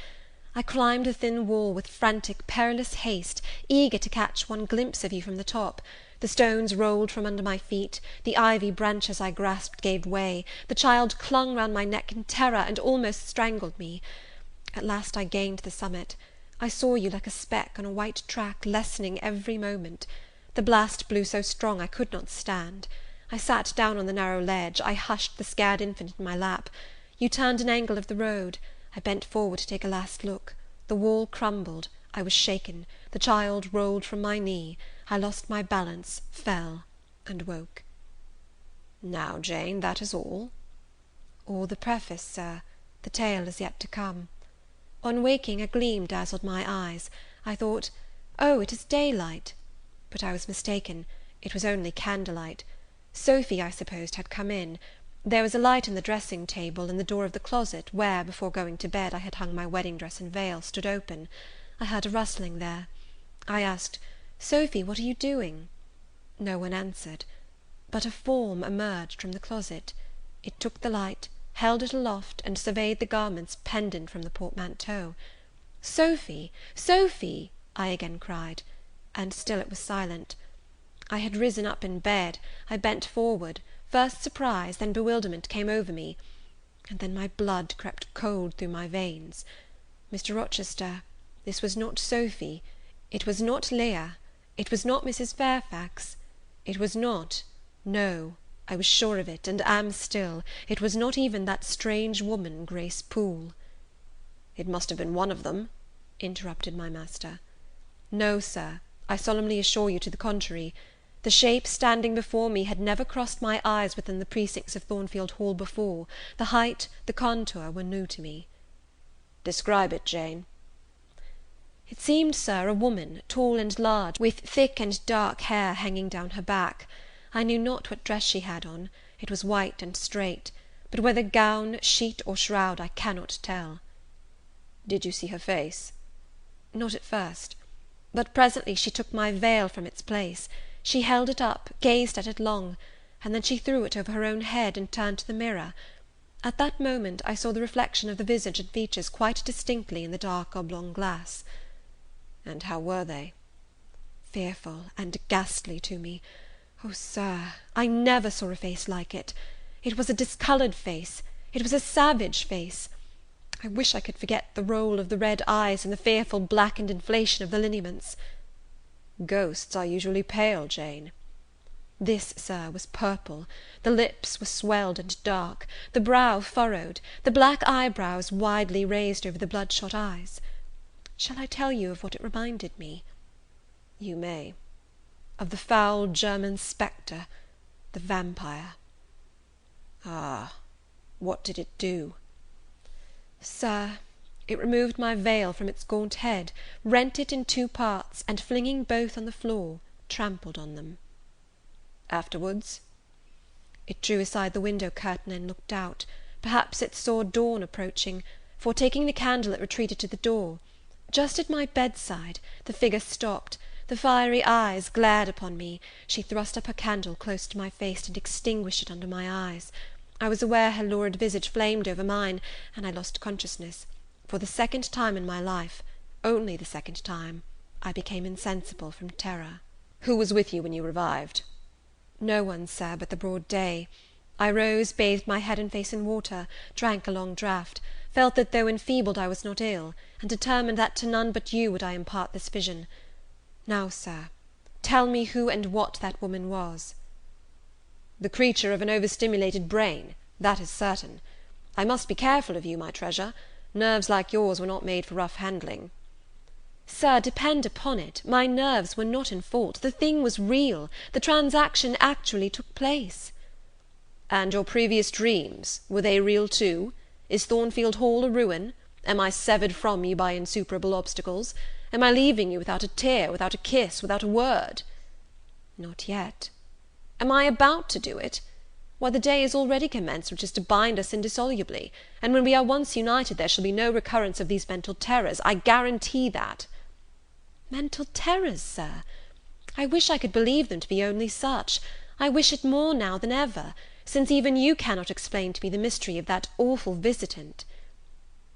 I climbed the thin wall with frantic, perilous haste, eager to catch one glimpse of you from the top. The stones rolled from under my feet, the ivy branches I grasped gave way, the child clung round my neck in terror, and almost strangled me. At last I gained the summit. I saw you like a speck on a white track, lessening every moment. The blast blew so strong I could not stand. I sat down on the narrow ledge. I hushed the scared infant in my lap. You turned an angle of the road. I bent forward to take a last look. The wall crumbled. I was shaken. The child rolled from my knee. I lost my balance, fell, and woke. Now, Jane, that is all? All the preface, sir. The tale is yet to come. On waking, a gleam dazzled my eyes. I thought, oh, it is daylight. But I was mistaken. It was only candlelight. Sophy, I supposed, had come in. There was a light in the dressing-table, and the door of the closet, where, before going to bed, I had hung my wedding dress and veil, stood open. I heard a rustling there. I asked, Sophy, what are you doing? No one answered. But a form emerged from the closet. It took the light, held it aloft, and surveyed the garments pendant from the portmanteau. Sophy! Sophy! I again cried, and still it was silent. I had risen up in bed. I bent forward. First surprise, then bewilderment came over me, and then my blood crept cold through my veins. Mr. Rochester, this was not Sophy, it was not Leah, it was not Mrs. Fairfax, it was not, no, I was sure of it, and am still, it was not even that strange woman, Grace Poole. It must have been one of them, interrupted my master. No, sir, I solemnly assure you to the contrary. The shape standing before me had never crossed my eyes within the precincts of Thornfield Hall before. The height, the contour, were new to me. Describe it, Jane. It seemed, sir, a woman, tall and large, with thick and dark hair hanging down her back. I knew not what dress she had on. It was white and straight, but whether gown, sheet, or shroud, I cannot tell. Did you see her face? Not at first, but presently she took my veil from its place. She held it up, gazed at it long, and then she threw it over her own head and turned to the mirror. At that moment I saw the reflection of the visage and features quite distinctly in the dark oblong glass. And how were they? Fearful and ghastly to me. Oh, sir, I never saw a face like it. It was a discoloured face. It was a savage face. I wish I could forget the roll of the red eyes and the fearful blackened inflation of the lineaments. Ghosts are usually pale, Jane. This, sir, was purple. The lips were swelled and dark, the brow furrowed, the black eyebrows widely raised over the bloodshot eyes. Shall I tell you of what it reminded me? You may. Of the foul German spectre, the vampire. Ah, what did it do? Sir, it removed my veil from its gaunt head, rent it in two parts, and flinging both on the floor, trampled on them. Afterwards? It drew aside the window curtain and looked out. Perhaps it saw dawn approaching, for, taking the candle, it retreated to the door. Just at my bedside, the figure stopped. The fiery eyes glared upon me. She thrust up her candle close to my face, and extinguished it under my eyes. I was aware her lurid visage flamed over mine, and I lost consciousness. For the second time in my life, only the second time, I became insensible from terror. Who was with you when you revived? No one, sir, but the broad day. I rose, bathed my head and face in water, drank a long draught, felt that though enfeebled I was not ill, and determined that to none but you would I impart this vision. Now, sir, tell me who and what that woman was. The creature of an overstimulated brain, that is certain. I must be careful of you, my treasure. Nerves like yours were not made for rough handling. Sir, depend upon it, my nerves were not in fault. The thing was real. The transaction actually took place. And your previous dreams, were they real too? Is Thornfield Hall a ruin? Am I severed from you by insuperable obstacles? Am I leaving you without a tear, without a kiss, without a word? Not yet. Am I about to do it? Why, the day is already commenced which is to bind us indissolubly, and when we are once united there shall be no recurrence of these mental terrors. I guarantee that. Mental terrors, sir? I wish I could believe them to be only such. I wish it more now than ever. since even you cannot explain to me the mystery of that awful visitant.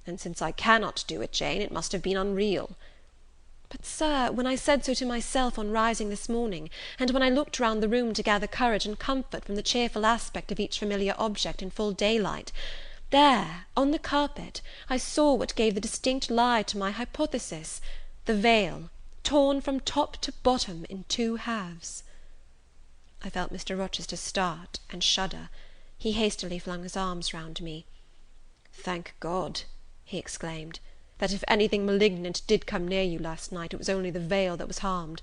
And since I cannot do it, Jane, it must have been unreal. But, sir, when I said so to myself on rising this morning, and when I looked round the room to gather courage and comfort from the cheerful aspect of each familiar object in full daylight, there, on the carpet, I saw what gave the distinct lie to my hypothesis, the veil, torn from top to bottom in two halves. I felt Mr. Rochester start and shudder. He hastily flung his arms round me. "Thank God," he exclaimed, "that if anything malignant did come near you last night, it was only the veil that was harmed.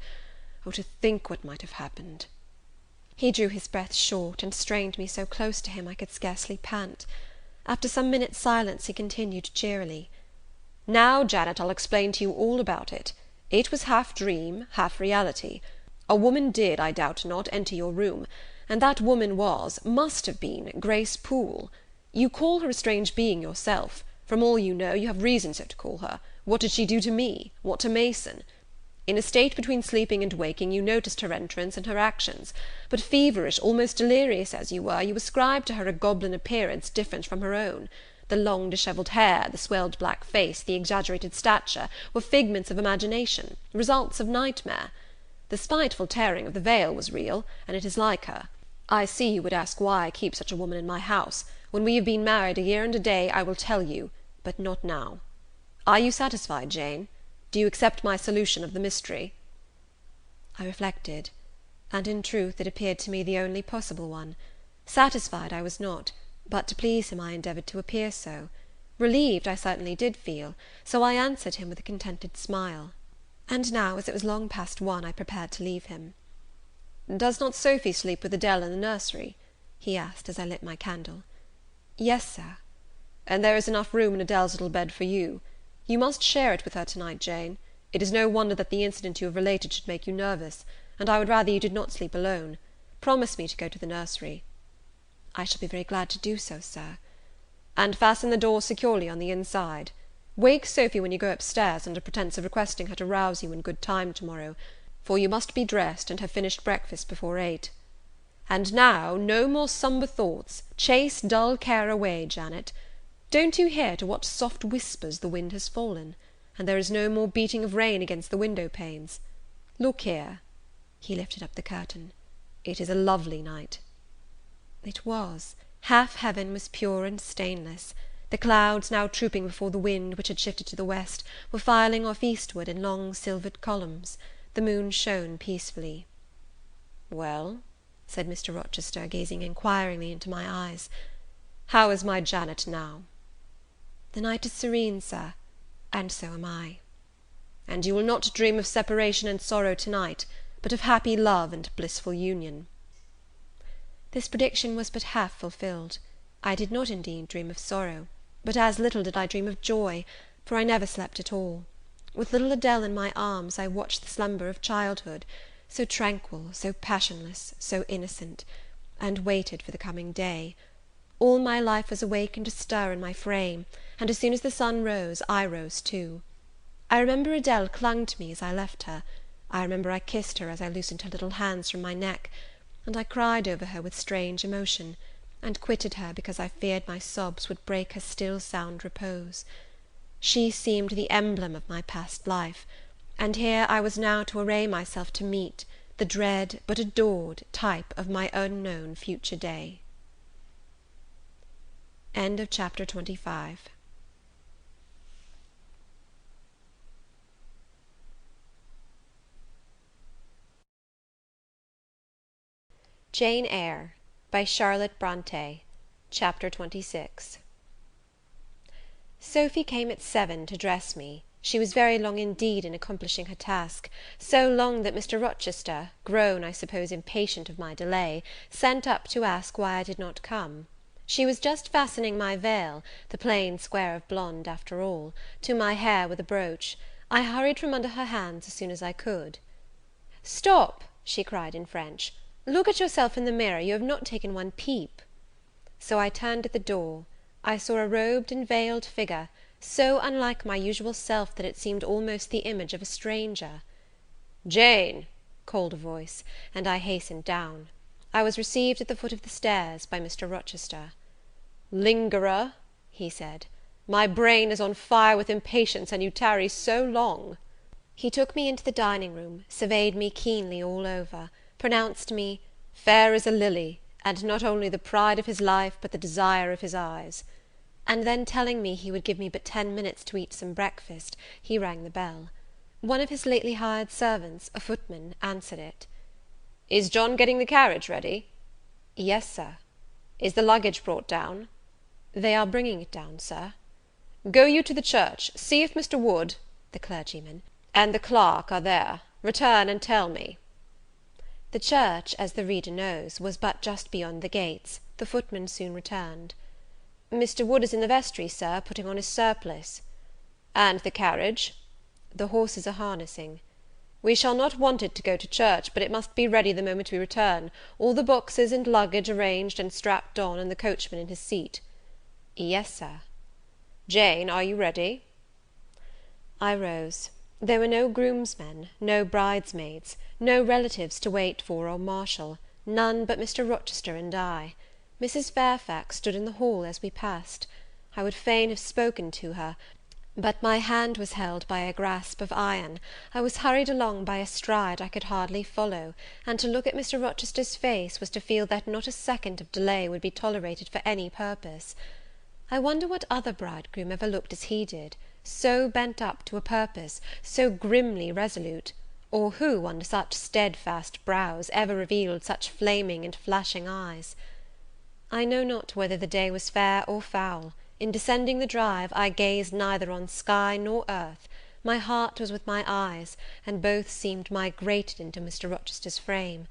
Oh, to think what might have happened!" He drew his breath short, and strained me so close to him I could scarcely pant. After some minutes' silence, he continued cheerily, "Now, Janet, I'll explain to you all about it. It was half dream, half reality. A woman did, I doubt not, enter your room, and that woman must have been, Grace Poole. You call her a strange being yourself. From all you know, you have reason so to call her. What did she do to me? What to Mason? In a state between sleeping and waking, you noticed her entrance and her actions, but feverish, almost delirious as you were, you ascribed to her a goblin appearance different from her own. The long dishevelled hair, the swelled black face, the exaggerated stature, were figments of imagination, results of nightmare. The spiteful tearing of the veil was real, and it is like her. I see you would ask why I keep such a woman in my house. When we have been married a year and a day, I will tell you, but not now. Are you satisfied, Jane? Do you accept my solution of the mystery?" I reflected, and in truth it appeared to me the only possible one. Satisfied I was not, but to please him I endeavoured to appear so. Relieved I certainly did feel, so I answered him with a contented smile. And now, as it was long past 1, I prepared to leave him. "Does not Sophy sleep with Adele in the nursery?" he asked, as I lit my candle. "Yes, sir." "And there is enough room in Adele's little bed for you. You must share it with her to-night, Jane. It is no wonder that the incident you have related should make you nervous, and I would rather you did not sleep alone. Promise me to go to the nursery." "I shall be very glad to do so, sir." "And fasten the door securely on the inside. Wake Sophy when you go upstairs, under pretence of requesting her to rouse you in good time tomorrow, for you must be dressed and have finished breakfast before 8. And now, no more sombre thoughts. Chase dull care away, Janet. Don't you hear to what soft whispers the wind has fallen? And there is no more beating of rain against the window panes. Look here." He lifted up the curtain. "It is a lovely night." It was. Half heaven was pure and stainless. The clouds, now trooping before the wind, which had shifted to the west, were filing off eastward in long silvered columns. The moon shone peacefully. "Well," said Mr. Rochester, gazing inquiringly into my eyes, "how is my Janet now?" "The night is serene, sir, and so am I." "And you will not dream of separation and sorrow to-night, but of happy love and blissful union?" This prediction was but half fulfilled. I did not indeed dream of sorrow, but as little did I dream of joy, for I never slept at all. With little Adele in my arms, I watched the slumber of childhood, so tranquil, so passionless, so innocent, and waited for the coming day. All my life was awake and astir in my frame, and as soon as the sun rose, I rose too. I remember Adele clung to me as I left her. I remember I kissed her as I loosened her little hands from my neck, and I cried over her with strange emotion, and quitted her because I feared my sobs would break her still sound repose. She seemed the emblem of my past life, and here I was now to array myself to meet the dread but adored type of my unknown future day. End of chapter 25. Jane Eyre by Charlotte Brontë. Chapter 26. Sophy came at 7 to dress me. She was very long indeed in accomplishing her task, so long that Mr. Rochester, grown, I suppose, impatient of my delay, sent up to ask why I did not come. She was just fastening my veil, the plain square of blonde after all, to my hair with a brooch. I hurried from under her hands as soon as I could. "Stop!" she cried in French. "Look at yourself in the mirror, you have not taken one peep." So I turned at the door. I saw a robed and veiled figure, so unlike my usual self that it seemed almost the image of a stranger. "Jane!" called a voice, and I hastened down. I was received at the foot of the stairs by Mr. Rochester. "Lingerer," he said, "my brain is on fire with impatience, and you tarry so long." He took me into the dining room, surveyed me keenly all over, pronounced me "fair as a lily, and not only the pride of his life, but the desire of his eyes," and then telling me he would give me but 10 minutes to eat some breakfast, he rang the bell. One of his lately hired servants, a footman, answered it. "Is John getting the carriage ready?" "Yes, sir." "Is the luggage brought down?" "They are bringing it down, sir." "Go you to the church, see if Mr. Wood," the clergyman, "and the clerk are there. Return and tell me." The church, as the reader knows, was but just beyond the gates. The footman soon returned. "Mr. Wood is in the vestry, sir, putting on his surplice." "And the carriage?" "The horses are harnessing." "We shall not want it to go to church, but it must be ready the moment we return, all the boxes and luggage arranged and strapped on, and the coachman in his seat." "Yes, sir." "Jane, are you ready?" I rose. There were no groomsmen, no bridesmaids, no relatives to wait for or marshal, none but Mr. Rochester and I. Mrs. Fairfax stood in the hall as we passed. I would fain have spoken to her, but my hand was held by a grasp of iron. I was hurried along by a stride I could hardly follow, and to look at Mr. Rochester's face was to feel that not a second of delay would be tolerated for any purpose. I wonder what other bridegroom ever looked as he did, so bent up to a purpose, so grimly resolute, or who, under such steadfast brows, ever revealed such flaming and flashing eyes. I know not whether the day was fair or foul. In descending the drive, I gazed neither on sky nor earth. My heart was with my eyes, and both seemed migrated into Mr. Rochester's frame.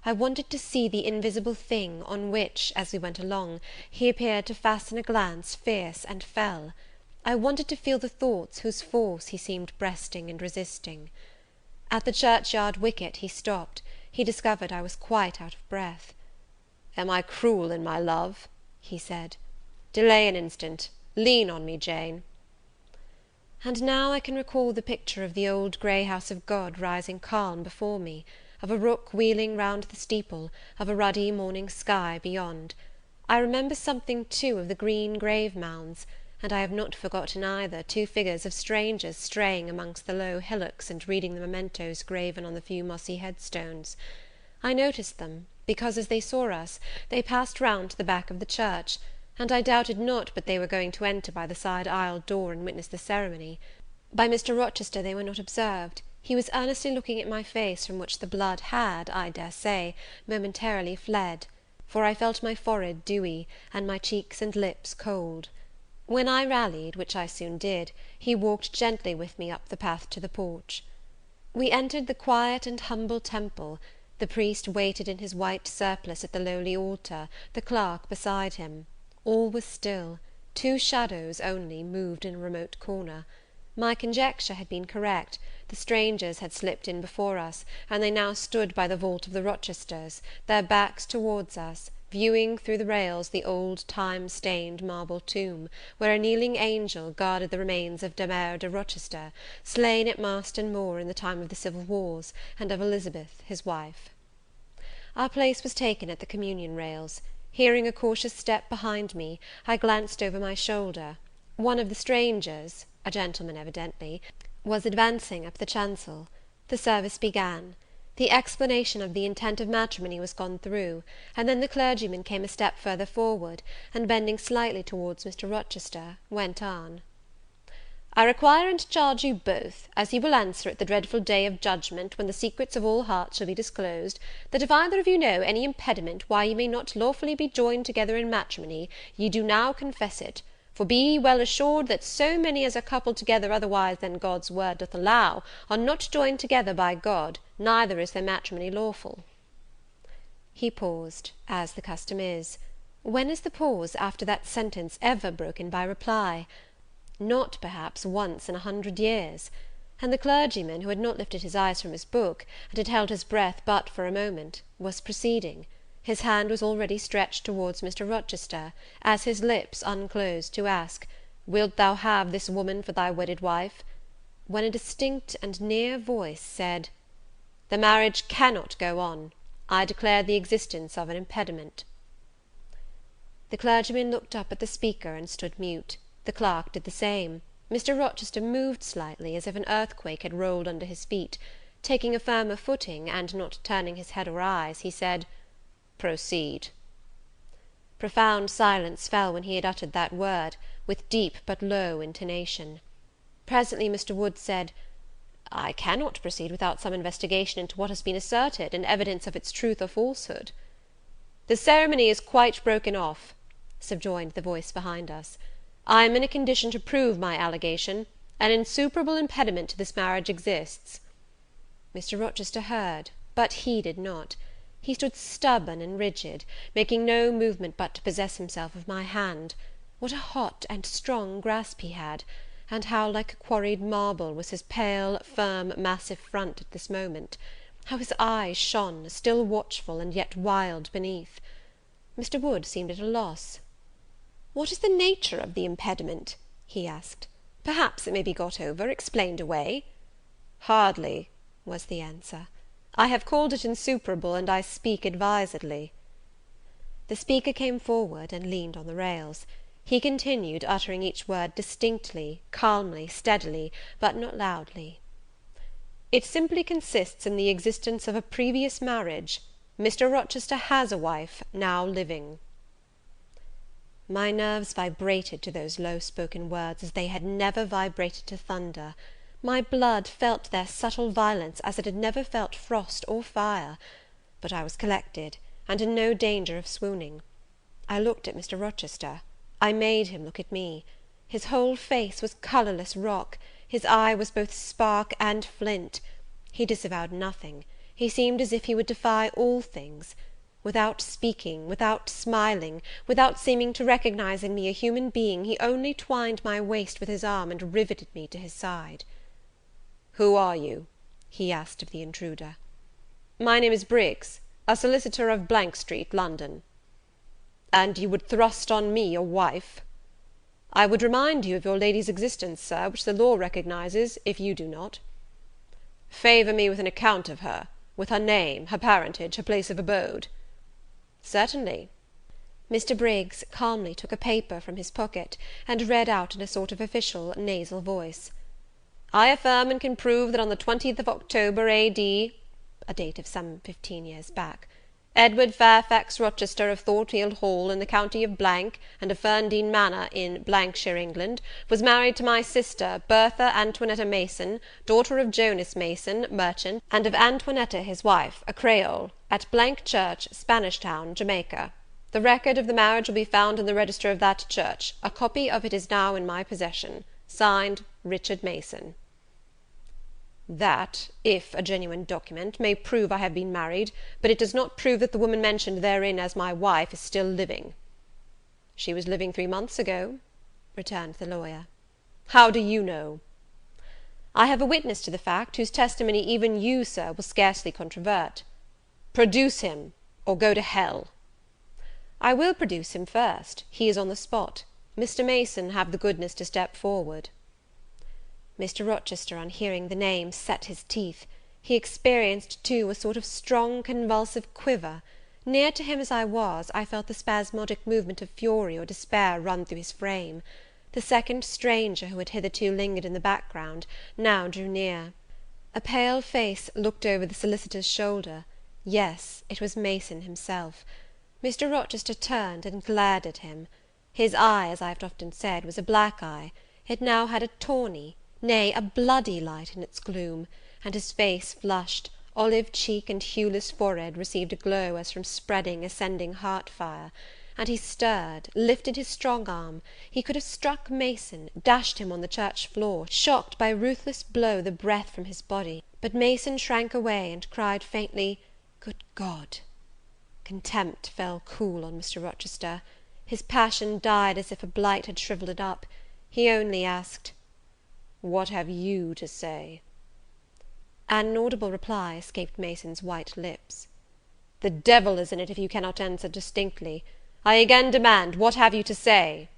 I wanted to see the invisible thing, on which, as we went along, he appeared to fasten a glance fierce and fell. I wanted to feel the thoughts whose force he seemed breasting and resisting. At the churchyard wicket he stopped. He discovered I was quite out of breath. "Am I cruel in my love?" he said. "Delay an instant. Lean on me, Jane." And now I can recall the picture of the old grey house of God rising calm before me, of a rook wheeling round the steeple, of a ruddy morning sky beyond. I remember something, too, of the green grave mounds, and I have not forgotten either 2 figures of strangers straying amongst the low hillocks and reading the mementos graven on the few mossy headstones. I noticed them, because, as they saw us, they passed round to the back of the church, and I doubted not but they were going to enter by the side aisle door and witness the ceremony. By Mr. Rochester they were not observed. He was earnestly looking at my face, from which the blood had, I dare say, momentarily fled, for I felt my forehead dewy, and my cheeks and lips cold. When I rallied, which I soon did, he walked gently with me up the path to the porch. We entered the quiet and humble temple. The priest waited in his white surplice at the lowly altar, the clerk beside him. All was still. 2 shadows only moved in a remote corner. My conjecture had been correct. The strangers had slipped in before us, and they now stood by the vault of the Rochesters, their backs towards us, viewing through the rails the old time-stained marble tomb, where a kneeling angel guarded the remains of Damer de Rochester, slain at Marston Moor in the time of the civil wars, and of Elizabeth his wife. Our place was taken at the communion rails. Hearing a cautious step behind me, I glanced over my shoulder. One of the strangers, a gentleman evidently, was advancing up the chancel. The service began. The explanation of the intent of matrimony was gone through, and then the clergyman came a step further forward, and bending slightly towards Mr. Rochester, went on. "I require and charge you both, as you will answer at the dreadful day of judgment, when the secrets of all hearts shall be disclosed, that if either of you know any impediment why you may not lawfully be joined together in matrimony, ye do now confess it. For be ye well assured that so many as are coupled together otherwise than God's word doth allow, are not joined together by God, neither is their matrimony lawful." He paused, as the custom is. When is the pause, after that sentence, ever broken by reply? Not, perhaps, once in 100 years. And the clergyman, who had not lifted his eyes from his book, and had held his breath but for a moment, was proceeding. His hand was already stretched towards Mr. Rochester, as his lips unclosed to ask, "Wilt thou have this woman for thy wedded wife?" when a distinct and near voice said, "The marriage cannot go on. I declare the existence of an impediment." The clergyman looked up at the speaker and stood mute. The clerk did the same. Mr. Rochester moved slightly, as if an earthquake had rolled under his feet. Taking a firmer footing, and not turning his head or eyes, he said, "Proceed." Profound silence fell when he had uttered that word, with deep but low intonation. Presently Mr. Wood said, "I cannot proceed without some investigation into what has been asserted, and evidence of its truth or falsehood." "The ceremony is quite broken off," subjoined the voice behind us. "I am in a condition to prove my allegation. An insuperable impediment to this marriage exists." Mr. Rochester heard, but heeded not. He stood stubborn and rigid, making no movement but to possess himself of my hand. What a hot and strong grasp he had! And how like quarried marble was his pale, firm, massive front at this moment! How his eyes shone, still watchful, and yet wild beneath! Mr. Wood seemed at a loss. "What is the nature of the impediment?" he asked. "Perhaps it may be got over, explained away." "Hardly," was the answer. "I have called it insuperable, and I speak advisedly." The speaker came forward, and leaned on the rails. He continued, uttering each word distinctly, calmly, steadily, but not loudly. "It simply consists in the existence of a previous marriage. Mr. Rochester has a wife, now living." My nerves vibrated to those low-spoken words as they had never vibrated to thunder. My blood felt their subtle violence as it had never felt frost or fire. But I was collected, and in no danger of swooning. I looked at Mr. Rochester. I made him look at me. His whole face was colourless rock. His eye was both spark and flint. He disavowed nothing. He seemed as if he would defy all things. Without speaking, without smiling, without seeming to recognize in me a human being, he only twined my waist with his arm, and riveted me to his side. "Who are you?" he asked of the intruder. "My name is Briggs, a solicitor of Street, London." "And you would thrust on me a wife?" "I would remind you of your lady's existence, sir, which the law recognizes, if you do not." "Favour me with an account of her, with her name, her parentage, her place of abode." "Certainly." Mr. Briggs calmly took a paper from his pocket, and read out in a sort of official, nasal voice, "I affirm and can prove that on the 20th of October, A.D., a date of some 15 years back, Edward Fairfax Rochester of Thornfield Hall in the county of and of Ferndean Manor in shire, England, was married to my sister, Bertha Antoinetta Mason, daughter of Jonas Mason, merchant, and of Antoinetta his wife, a Creole, at Church, Spanish Town, Jamaica. The record of the marriage will be found in the register of that church. A copy of it is now in my possession. Signed, Richard Mason." "That, if a genuine document, may prove I have been married, but it does not prove that the woman mentioned therein as my wife is still living." "She was living 3 months ago," returned the lawyer. "How do you know?" "I have a witness to the fact, whose testimony even you, sir, will scarcely controvert." "Produce him, or go to hell." "I will produce him first. He is on the spot. Mr. Mason, have the goodness to step forward." Mr. Rochester, on hearing the name, set his teeth. He experienced, too, a sort of strong convulsive quiver. Near to him as I was, I felt the spasmodic movement of fury or despair run through his frame. The second stranger, who had hitherto lingered in the background, now drew near. A pale face looked over the solicitor's shoulder. Yes, it was Mason himself. Mr. Rochester turned and glared at him. His eye, as I have often said, was a black eye. It now had a tawny, nay, a bloody light in its gloom, and his face flushed, olive cheek and hueless forehead received a glow as from spreading, ascending heart fire, and he stirred, lifted his strong arm. He could have struck Mason, dashed him on the church floor, shocked by a ruthless blow the breath from his body, but Mason shrank away, and cried faintly, "Good God!" Contempt fell cool on Mr. Rochester. His passion died as if a blight had shrivelled it up. He only asked, "What have you to say?" An inaudible reply escaped Mason's white lips. "The devil is in it if you cannot answer distinctly. I again demand, what have you to say?"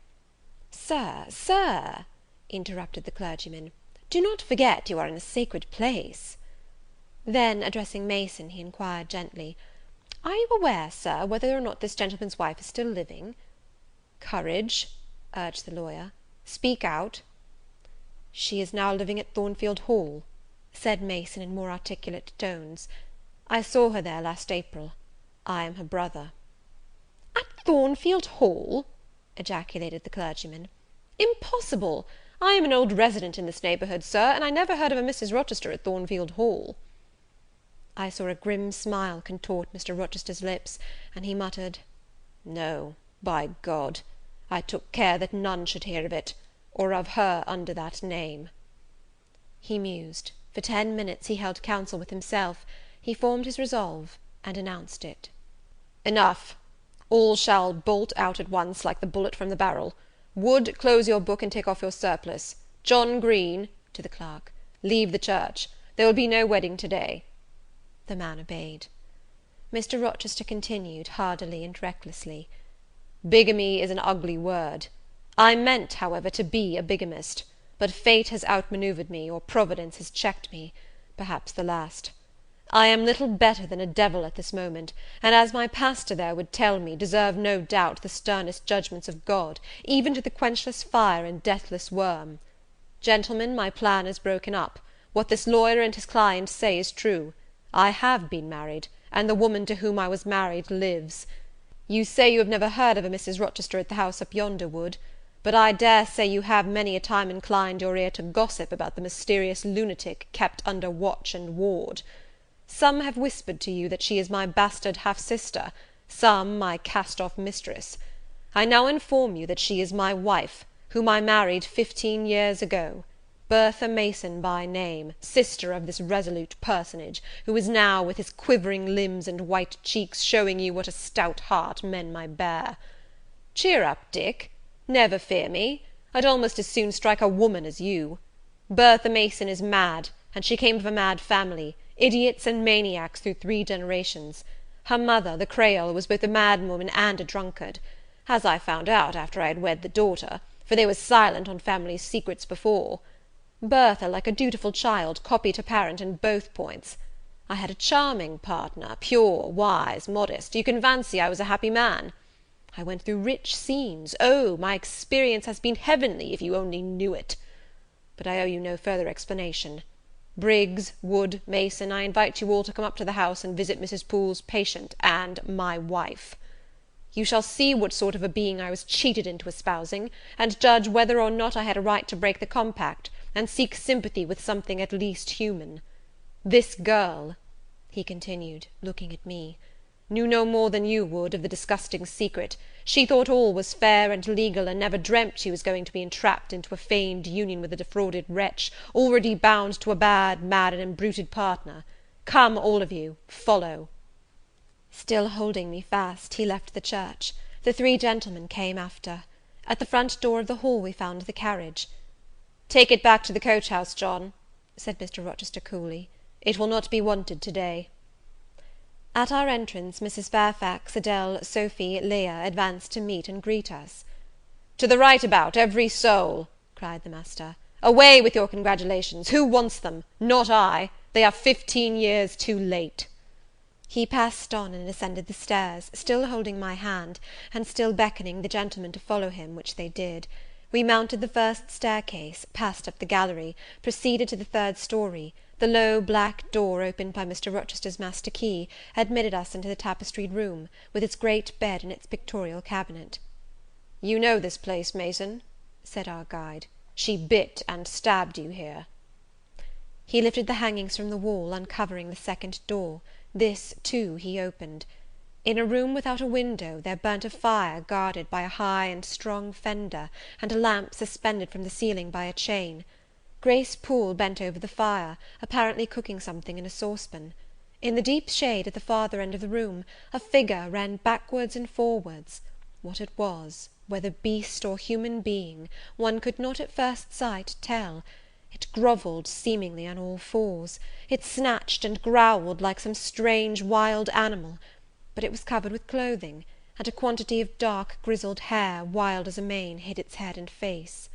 Sir," interrupted the clergyman, "do not forget you are in a sacred place." Then, addressing Mason, he inquired gently, Are you aware, sir, whether or not this gentleman's wife is still living?" "Courage," urged the lawyer, "speak out." "She is now living at Thornfield Hall," said Mason in more articulate tones. "I saw her there last April. I am her brother." "At Thornfield Hall!" ejaculated the clergyman. "Impossible! I am an old resident in this neighbourhood, sir, and I never heard of a Mrs. Rochester at Thornfield Hall." I saw a grim smile contort Mr. Rochester's lips, and he muttered, "No, by God! I took care that none should hear of it, or of her under that name." He mused. For 10 minutes he held counsel with himself. He formed his resolve, and announced it. "Enough! All shall bolt out at once, like the bullet from the barrel. Wood, close your book, and take off your surplice. John Green," to the clerk, "leave the church. There will be no wedding to-day." The man obeyed. Mr. Rochester continued, hardily and recklessly, "Bigamy is an ugly word. I meant, however, to be a bigamist, but fate has outmanoeuvred me, or Providence has checked me, perhaps the last. I am little better than a devil at this moment, and, as my pastor there would tell me, deserve no doubt the sternest judgments of God, even to the quenchless fire and deathless worm. Gentlemen, my plan is broken up. What this lawyer and his client say is true. I have been married, and the woman to whom I was married lives. You say you have never heard of a Mrs. Rochester at the house up yonder, Wood, but I dare say you have many a time inclined your ear to gossip about the mysterious lunatic kept under watch and ward. Some have whispered to you that she is my bastard half-sister, some my cast-off mistress. I now inform you that she is my wife, whom I married 15 years ago, Bertha Mason by name, sister of this resolute personage, who is now, with his quivering limbs and white cheeks, showing you what a stout heart men may bear. Cheer up, Dick. Never fear me. I'd almost as soon strike a woman as you. Bertha Mason is mad, and she came of a mad family, idiots and maniacs through 3 generations. Her mother, the Creole, was both a mad woman and a drunkard, as I found out after I had wed the daughter, for they were silent on family secrets before. Bertha, like a dutiful child, copied her parent in both points. I had a charming partner, pure, wise, modest. You can fancy I was a happy man. I went through rich scenes. Oh, my experience has been heavenly, if you only knew it. But I owe you no further explanation. Briggs, Wood, Mason, I invite you all to come up to the house and visit Mrs. Poole's patient and my wife. You shall see what sort of a being I was cheated into espousing, and judge whether or not I had a right to break the compact, and seek sympathy with something at least human. This girl," he continued, looking at me, "knew no more than you would of the disgusting secret. She thought all was fair and legal, and never dreamt she was going to be entrapped into a feigned union with a defrauded wretch, already bound to a bad, mad, and embruted partner. Come, all of you, follow." Still holding me fast, he left the church. The 3 gentlemen came after. At the front door of the hall we found the carriage. "Take it back to the coach-house, John," said Mr. Rochester coolly. "It will not be wanted to-day." At our entrance, Mrs. Fairfax, Adele, Sophy, Leah, advanced to meet and greet us. "To the right about, every soul!" cried the master. "Away with your congratulations! Who wants them? Not I. They are 15 years too late." He passed on and ascended the stairs, still holding my hand, and still beckoning the gentlemen to follow him, which they did. We mounted the first staircase, passed up the gallery, proceeded to the 3rd story. The low black door, opened by Mr. Rochester's master key, admitted us into the tapestried room, with its great bed and its pictorial cabinet. "You know this place, Mason?" said our guide. "She bit and stabbed you here." He lifted the hangings from the wall, uncovering the 2nd door. This, too, he opened. In a room without a window there burnt a fire guarded by a high and strong fender, and a lamp suspended from the ceiling by a chain. Grace Poole bent over the fire, apparently cooking something in a saucepan. In the deep shade at the farther end of the room, a figure ran backwards and forwards. What it was, whether beast or human being, one could not at first sight tell. It grovelled seemingly on all fours. It snatched and growled like some strange wild animal, but it was covered with clothing, and a quantity of dark grizzled hair, wild as a mane, hid its head and face.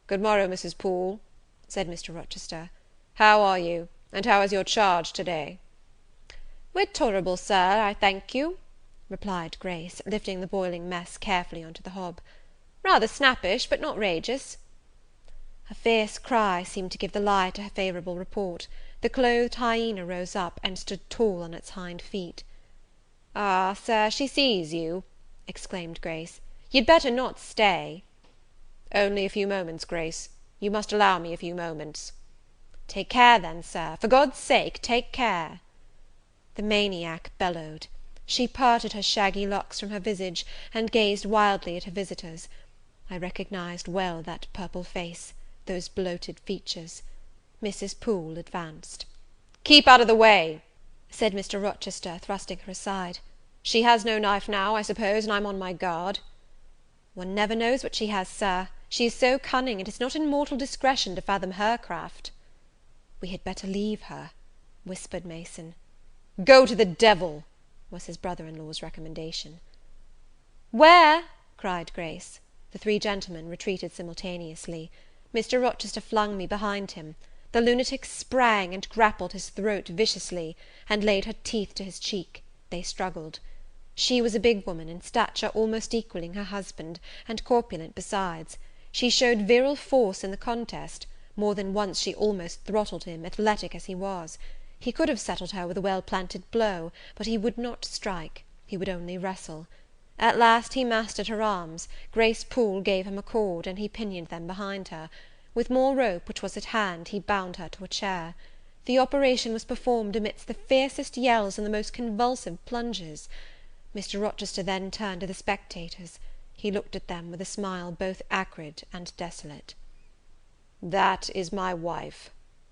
"Good morrow, Mrs. Poole," said Mr. Rochester. "How are you, and how is your charge to-day?" "We're tolerable, Sir, I thank you," replied Grace, lifting the boiling mess carefully on to the hob. "Rather snappish, but not rageous." A fierce cry seemed to give the lie to her favourable report. The clothed hyena rose up, and stood tall on its hind feet. "Ah, Sir, she sees you," exclaimed Grace. "You'd better not stay." "Only a few moments, Grace. You must allow me a few moments." "Take care, then, Sir, for God's sake, take care." The maniac bellowed. She parted her shaggy locks from her visage, and gazed wildly at her visitors. I recognized well that purple face, those bloated features. Mrs. Poole advanced. "Keep out of the way," said Mr. Rochester, thrusting her aside. "She has no knife now, I suppose, and I'm on my guard." "One never knows what she has, Sir. She is so cunning, it is not in mortal discretion to fathom her craft." "We had better leave her," whispered Mason. "Go to the devil," was his brother-in-law's recommendation. "Where?" cried Grace. The three gentlemen retreated simultaneously. Mr. Rochester flung me behind him. The lunatic sprang and grappled his throat viciously, and laid her teeth to his cheek. They struggled. She was a big woman, in stature almost equalling her husband, and corpulent besides. She showed virile force in the contest. More than once she almost throttled him, athletic as he was. He could have settled her with a well-planted blow, but he would not strike, he would only wrestle. At last he mastered her arms, Grace Poole gave him a cord, and he pinioned them behind her. With more rope, which was at hand, he bound her to a chair. The operation was performed amidst the fiercest yells and the most convulsive plunges. Mr. Rochester then turned to the spectators. He looked at them with a smile both acrid and desolate. "That is my wife,"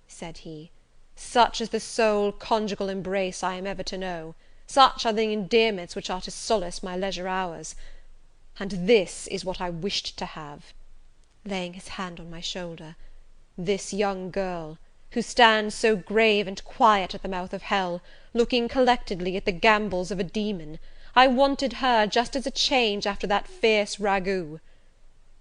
said he. "Such is the sole conjugal embrace I am ever to know. Such are the endearments which are to solace my leisure hours. And this is what I wished to have," laying his hand on my shoulder, "this young girl, who stands so grave and quiet at the mouth of hell, looking collectedly at the gambols of a demon, I wanted her just as a change after that fierce ragout.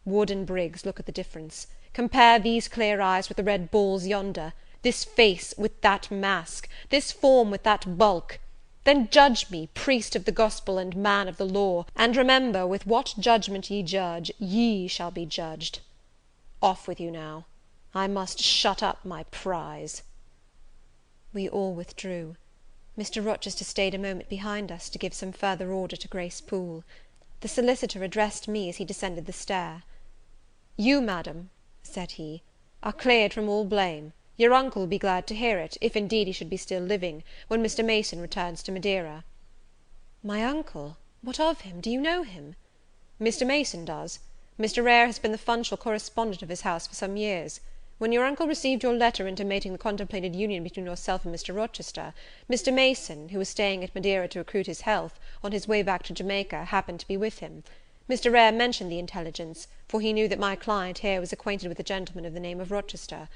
Wood and Briggs, look at the difference. Compare these clear eyes with the red balls yonder, this face with that mask, this form with that bulk. Then judge me, priest of the gospel and man of the law, and remember, with what judgment ye judge, ye shall be judged. Off with you now. I must shut up my prize." We all withdrew. Mr. Rochester stayed a moment behind us, to give some further order to Grace Poole. The solicitor addressed me as he descended the stair. "You, madam," said he, "are cleared from all blame. Your uncle will be glad to hear it, if indeed he should be still living, when Mr. Mason returns to Madeira." "My uncle? What of him? Do you know him?" "Mr. Mason does. Mr. Eyre has been the functional correspondent of his house for some years. When your uncle received your letter intimating the contemplated union between yourself and Mr. Rochester, Mr. Mason, who was staying at Madeira to recruit his health, on his way back to Jamaica, happened to be with him. Mr. Eyre mentioned the intelligence, for he knew that my client here was acquainted with a gentleman of the name of Rochester.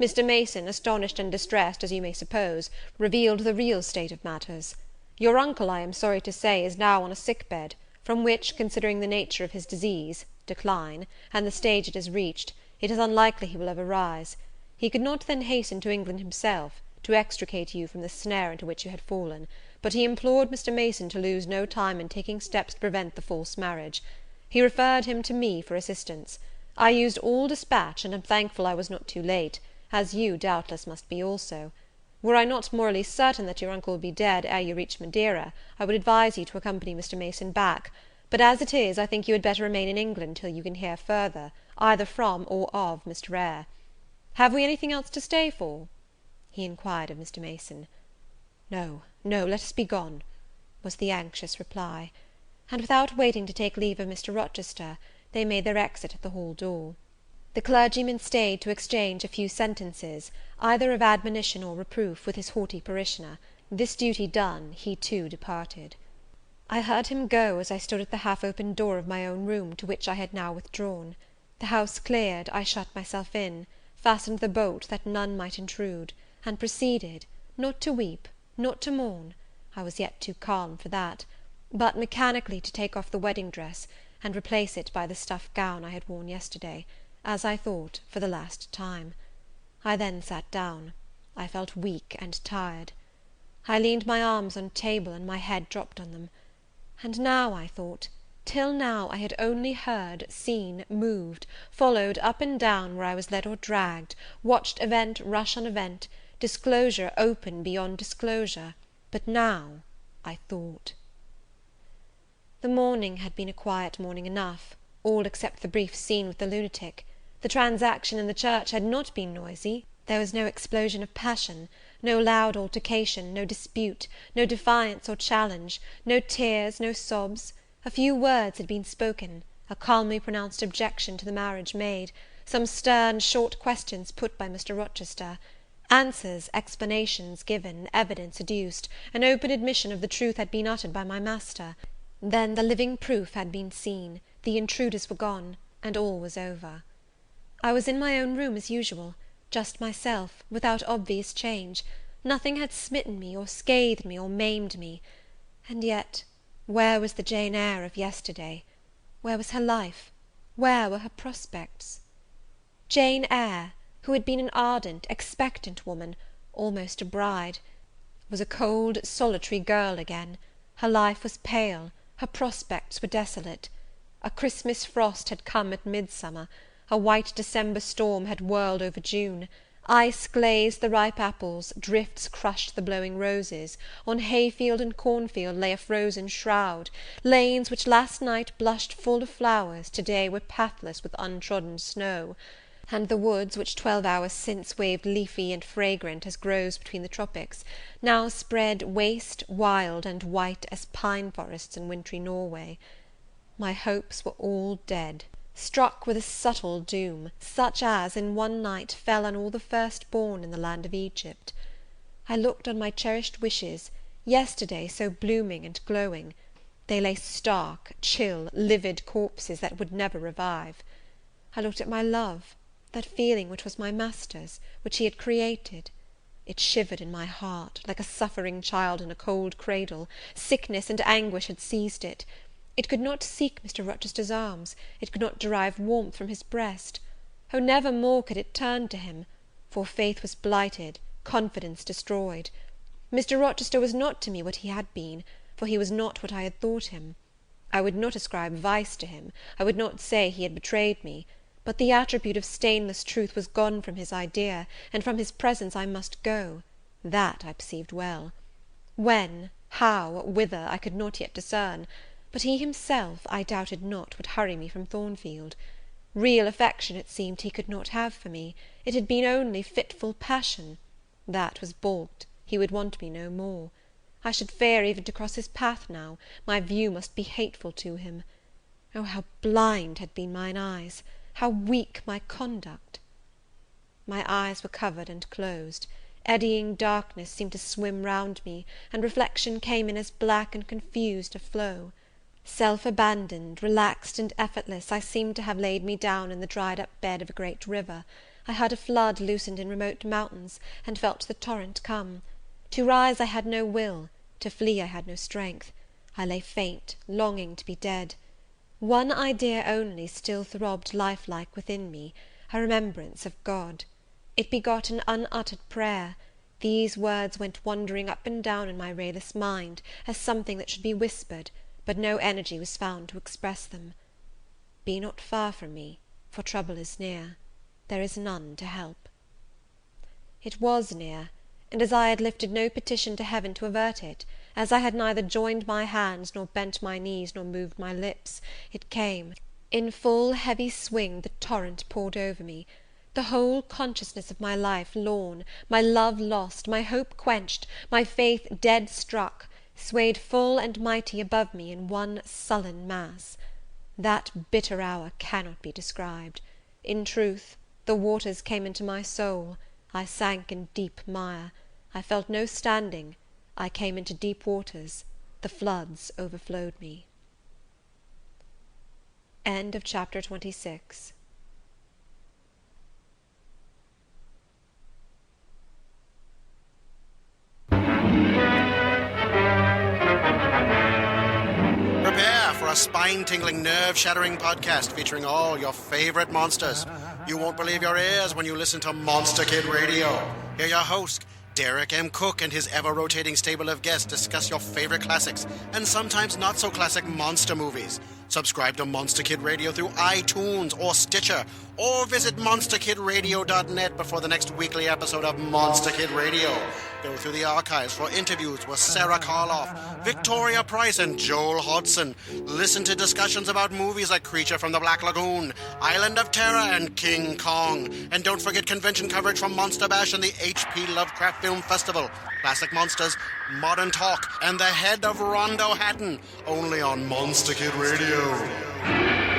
Mr. Mason, astonished and distressed, as you may suppose, revealed the real state of matters. Your uncle, I am sorry to say, is now on a sick bed, from which, considering the nature of his disease, decline, and the stage it has reached, it is unlikely he will ever rise. He could not then hasten to England himself, to extricate you from the snare into which you had fallen, but he implored Mr. Mason to lose no time in taking steps to prevent the false marriage. He referred him to me for assistance. I used all dispatch, and am thankful I was not too late, as you, doubtless, must be also. Were I not morally certain that your uncle will be dead ere you reach Madeira, I would advise you to accompany Mr. Mason back; but as it is, I think you had better remain in England till you can hear further, either from or of Mr. Eyre. Have we anything else to stay for?" he inquired of Mr. Mason. "No, no, let us be gone," was the anxious reply; and, without waiting to take leave of Mr. Rochester, they made their exit at the hall door. The clergyman stayed to exchange a few sentences, either of admonition or reproof, with his haughty parishioner. This duty done, he too departed. I heard him go as I stood at the half-open door of my own room, to which I had now withdrawn. The house cleared, I shut myself in, fastened the bolt that none might intrude, and proceeded, not to weep, not to mourn, I was yet too calm for that, but mechanically to take off the wedding dress, and replace it by the stuff gown I had worn yesterday, as I thought, for the last time. I then sat down. I felt weak and tired. I leaned my arms on the table, and my head dropped on them. And now, I thought, till now I had only heard, seen, moved, followed up and down where I was led or dragged, watched event rush on event, disclosure open beyond disclosure. But now I thought. The morning had been a quiet morning enough, all except the brief scene with the lunatic. The transaction in the church had not been noisy. There was no explosion of passion, no loud altercation, no dispute, no defiance or challenge, no tears, no sobs. A few words had been spoken, a calmly pronounced objection to the marriage made, some stern, short questions put by Mr. Rochester, answers, explanations given, evidence adduced, an open admission of the truth had been uttered by my master. Then the living proof had been seen, the intruders were gone, and all was over. I was in my own room as usual, just myself, without obvious change. Nothing had smitten me, or scathed me, or maimed me. And yet, where was the Jane Eyre of yesterday? Where was her life? Where were her prospects? Jane Eyre, who had been an ardent, expectant woman, almost a bride, was a cold, solitary girl again. Her life was pale, her prospects were desolate. A Christmas frost had come at midsummer, a white December storm had whirled over June. Ice glazed the ripe apples, drifts crushed the blowing roses. On hayfield and cornfield lay a frozen shroud. Lanes which last night blushed full of flowers, to-day were pathless with untrodden snow. And the woods, which 12 hours since waved leafy and fragrant as grows between the tropics, now spread waste, wild, and white as pine forests in wintry Norway. My hopes were all dead, struck with a subtle doom, such as, in one night, fell on all the firstborn in the land of Egypt. I looked on my cherished wishes, yesterday so blooming and glowing. They lay stark, chill, livid corpses that would never revive. I looked at my love, that feeling which was my master's, which he had created. It shivered in my heart, like a suffering child in a cold cradle. Sickness and anguish had seized it. It could not seek Mr. Rochester's arms, it could not derive warmth from his breast. Oh, never more could it turn to him, for faith was blighted, confidence destroyed. Mr. Rochester was not to me what he had been, for he was not what I had thought him. I would not ascribe vice to him, I would not say he had betrayed me, but the attribute of stainless truth was gone from his idea, and from his presence I must go. That I perceived well. When, how, whither, I could not yet discern, but he himself, I doubted not, would hurry me from Thornfield. Real affection, it seemed, he could not have for me. It had been only fitful passion. That was balked. He would want me no more. I should fear even to cross his path now. My view must be hateful to him. Oh, how blind had been mine eyes! How weak my conduct! My eyes were covered and closed. Eddying darkness seemed to swim round me, and reflection came in as black and confused a flow. Self-abandoned, relaxed and effortless, I seemed to have laid me down in the dried-up bed of a great river. I heard a flood loosened in remote mountains, and felt the torrent come. To rise I had no will, to flee I had no strength. I lay faint, longing to be dead. One idea only still throbbed lifelike within me, a remembrance of God. It begot an unuttered prayer. These words went wandering up and down in my rayless mind, as something that should be whispered, but no energy was found to express them. Be not far from me, for trouble is near. There is none to help. It was near, and as I had lifted no petition to heaven to avert it, as I had neither joined my hands, nor bent my knees, nor moved my lips, it came. In full heavy swing the torrent poured over me. The whole consciousness of my life lorn, my love lost, my hope quenched, my faith dead struck, swayed full and mighty above me in one sullen mass. That bitter hour cannot be described. In truth, the waters came into my soul. I sank in deep mire. I felt no standing. I came into deep waters. The floods overflowed me. End of chapter 26. Prepare for a spine-tingling, nerve-shattering podcast featuring all your favorite monsters. You won't believe your ears when you listen to Monster Kid Radio. Hear your host, Derek M. Cook and his ever-rotating stable of guests discuss your favorite classics and sometimes not-so-classic monster movies. Subscribe to Monster Kid Radio through iTunes or Stitcher, or visit monsterkidradio.net before the next weekly episode of Monster Kid Radio. Go through the archives for interviews with Sarah Karloff, Victoria Price, and Joel Hodgson. Listen to discussions about movies like Creature from the Black Lagoon, Island of Terror, and King Kong. And don't forget convention coverage from Monster Bash and the H.P. Lovecraft Film Festival, Classic Monsters, Modern Talk, and the Head of Rondo Hatton, only on Monster Kid Radio.